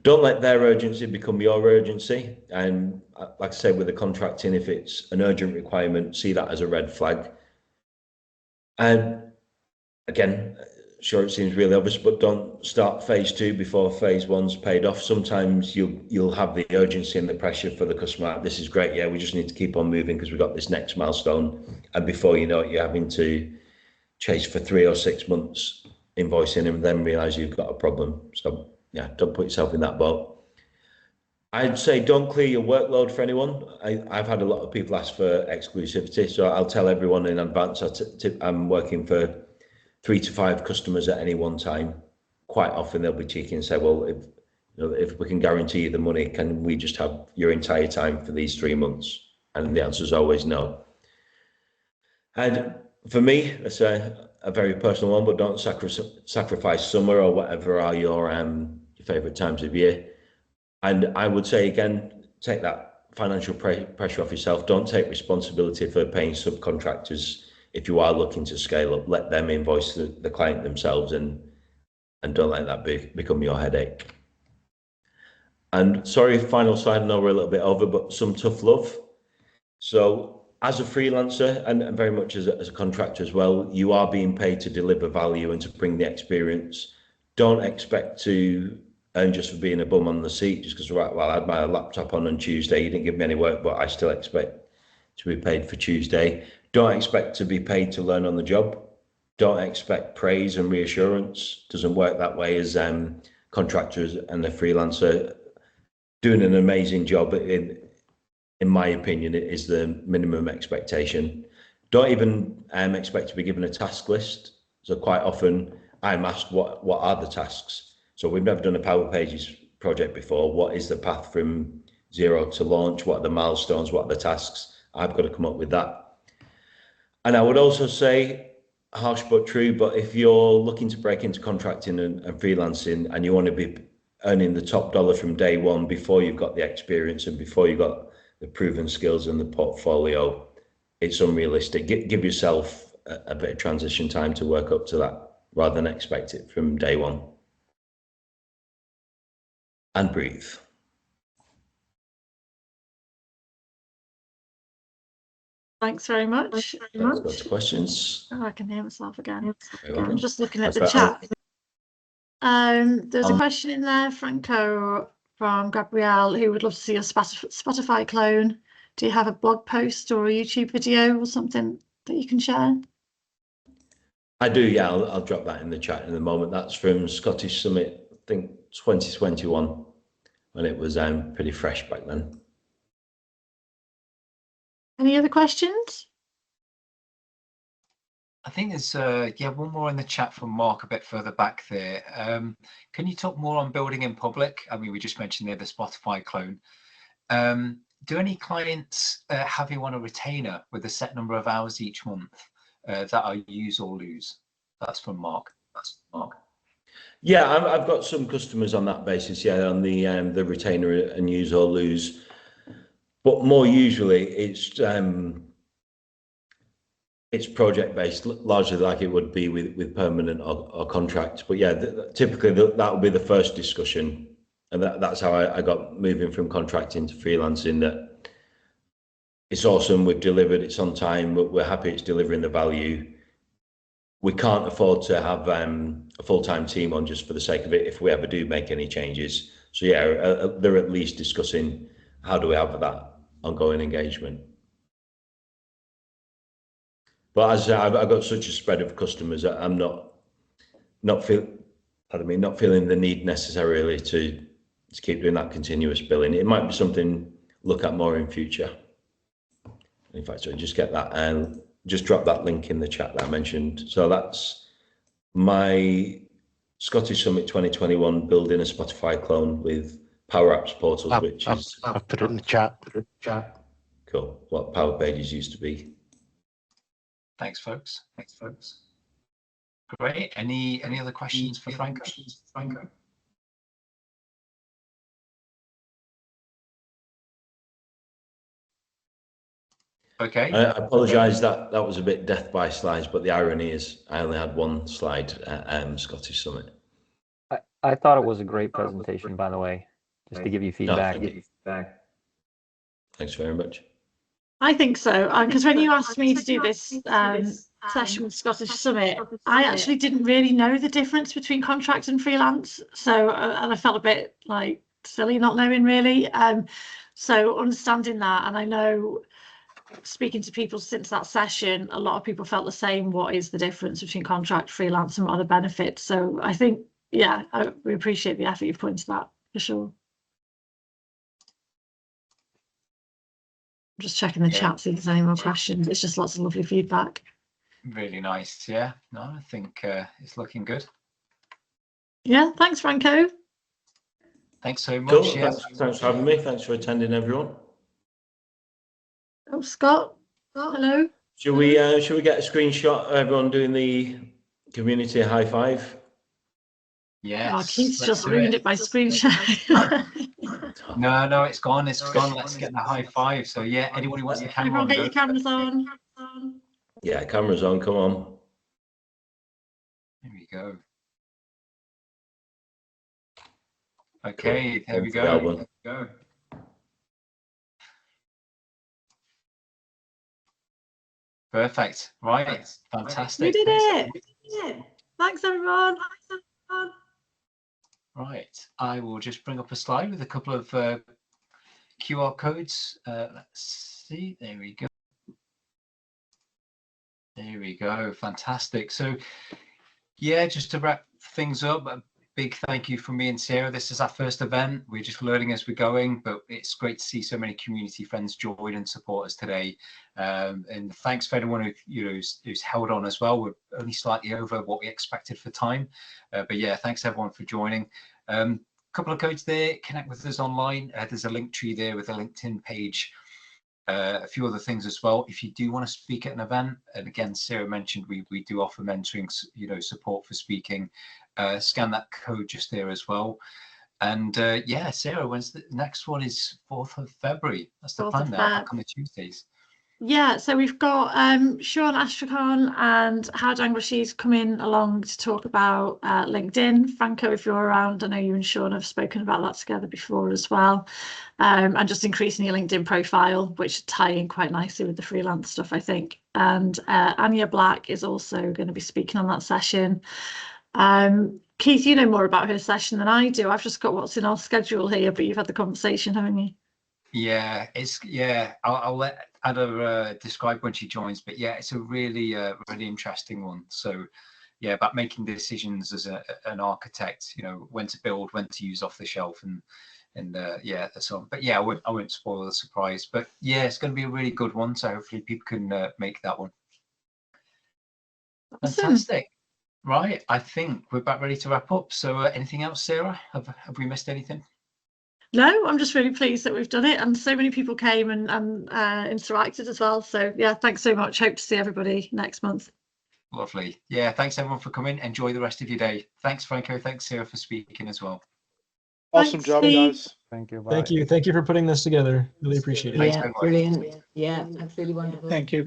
Don't let their urgency become your urgency. And like I said, with the contracting, if it's an urgent requirement, see that as a red flag. And again, sure, it seems really obvious, but don't start phase 2 before phase 1's paid off. Sometimes you'll have the urgency and the pressure for the customer. This is great, yeah, we just need to keep on moving because we've got this next milestone. And before you know it, you're having to chase for 3 or 6 months invoicing and then realize you've got a problem. So yeah, don't put yourself in that boat. I'd say don't clear your workload for anyone. I've had a lot of people ask for exclusivity, so I'll tell everyone in advance I'm working for 3 to 5 customers at any one time. Quite often they'll be cheeky and say, well, if we can guarantee you the money, can we just have your entire time for these 3 months? And the answer is always no. And for me, it's a very personal one, but don't sacrifice summer or whatever are your favourite times of year. And I would say, again, take that financial pressure off yourself. Don't take responsibility for paying subcontractors. If you are looking to scale up, let them invoice the client themselves and don't let that become your headache. And sorry, final slide, I know we're a little bit over, but some tough love. So as a freelancer and very much as a contractor as well, you are being paid to deliver value and to bring the experience. Don't expect to earn just for being a bum on the seat, just because, right, well, I had my laptop on Tuesday, you didn't give me any work, but I still expect to be paid for Tuesday. Don't expect to be paid to learn on the job. Don't expect praise and reassurance. Doesn't work that way. As contractors and the freelancer doing an amazing job, in my opinion, it is the minimum expectation. Don't even expect to be given a task list. So quite often I'm asked what are the tasks. So we've never done a Power Pages project before. What is the path from 0 to launch? What are the milestones? What are the tasks? I've got to come up with that. And I would also say, harsh but true, but if you're looking to break into contracting and freelancing and you want to be earning the top dollar from day one before you've got the experience and before you've got the proven skills and the portfolio, it's unrealistic. Give yourself a bit of transition time to work up to that rather than expect it from day one. And breathe. Thanks very much. Let's go to questions. Oh, I can hear myself again. Very well I'm done. just looking at the That's chat. right. There's a question in there, Franco, from Gabrielle, who would love to see a Spotify clone. Do you have a blog post or a YouTube video or something that you can share? I do, yeah. I'll drop that in the chat in a moment. That's from Scottish Summit, I think 2021, when it was pretty fresh back then. Any other questions? I think there's one more in the chat from Mark a bit further back there. Can you talk more on building in public? I mean, we just mentioned there the Spotify clone. Do any clients have you on a retainer with a set number of hours each month that are use or lose? That's from Mark. Yeah, I've got some customers on that basis, yeah, on the retainer and use or lose. But more usually it's project based, largely like it would be with permanent or contract. But yeah, typically that will be the first discussion, and that's how I got moving from contracting to freelancing. That it's awesome, we've delivered, it's on time, we're happy it's delivering the value. We can't afford to have a full-time team on just for the sake of it if we ever do make any changes. So yeah, they're at least discussing how do we have that ongoing engagement. But as I've got such a spread of customers, I'm not feeling the need necessarily to keep doing that continuous billing. It might be something to look at more in future. In fact, so just get that and just drop that link in the chat that I mentioned. So that's my Scottish Summit 2021 building a Spotify clone with Power Apps portals, which is I've put it in the chat. Cool. What Power Pages used to be. Thanks, folks. Great. Any other questions for Franco? Okay. I apologise that was a bit death by slides, but the irony is I only had one slide at Scottish Summit. I thought it was a great presentation, by the way, just to give you feedback. Thanks very much. I think so, because when you asked me to do this session with Scottish Summit, I actually didn't really know the difference between contract and freelance. So, and I felt a bit like silly not knowing really. So understanding that, and I know speaking to people since that session, a lot of people felt the same. What is the difference between contract, freelance, and what are the benefits? So I think, yeah, we appreciate the effort you've put into that for sure. I'm just checking the chat, see if there's any more questions. It's just lots of lovely feedback. Really nice. Yeah. No, I think it's looking good. Yeah. Thanks, Franco. Thanks so much. Cool. Yeah. Thanks for having me. Thanks for attending, everyone. Oh, Scott. Hello. Should we get a screenshot of everyone doing the community high five? Yes. Oh, Keith's just ruined it by screenshot. No, it's gone. It's gone. Let's get the high five. So yeah, anyone who wants the camera Everyone on, get your cameras on. Yeah, camera's on. Come on. There we go. Okay, Cool. there we go. There we go. Perfect. Right. Fantastic. We did it. Thanks, everyone. Right. I will just bring up a slide with a couple of QR codes. Let's see. There we go. There we go. Fantastic. So, yeah, just to wrap things up, a big thank you from me and Sarah. This is our first event. We're just learning as we're going, but it's great to see so many community friends join and support us today. And thanks for anyone who's held on as well. We're only slightly over what we expected for time. But yeah, thanks everyone for joining. Couple of codes there. Connect with us online. There's a link tree there with a LinkedIn page. A few other things as well. If you do want to speak at an event, and again, Sarah mentioned we do offer mentoring, support for speaking. Scan that code just there as well. And yeah, Sarah, when's the next one? Is 4th of February. That's the plan now. Back on the Tuesdays. Yeah, so we've got Sean Astrakhan and Howard Angleshe's coming along to talk about LinkedIn. Franco, if you're around, I know you and Sean have spoken about that together before as well. And just increasing your LinkedIn profile, which tie in quite nicely with the freelance stuff, I think. And Anya Black is also going to be speaking on that session. Keith, you know more about her session than I do. I've just got what's in our schedule here, but you've had the conversation, haven't you? Yeah, I'll let Ada describe when she joins, but yeah, it's a really interesting one. So yeah, about making decisions as an architect, when to build, when to use off the shelf, and yeah, so on. But yeah, I won't spoil the surprise. But yeah, it's going to be a really good one. So hopefully people can make that one. Awesome. Fantastic. Right, I think we're about ready to wrap up. So anything else, Sarah? Have we missed anything? No, I'm just really pleased that we've done it, and so many people came and interacted as well. So yeah, thanks so much. Hope to see everybody next month. Lovely. Yeah, thanks everyone for coming. Enjoy the rest of your day. Thanks, Franco. Thanks, Sarah, for speaking as well. Awesome job, guys. Thank you. Thank you for putting this together. Really appreciate it. Thanks Yeah, so much. brilliant. Yeah, absolutely wonderful. Thank you.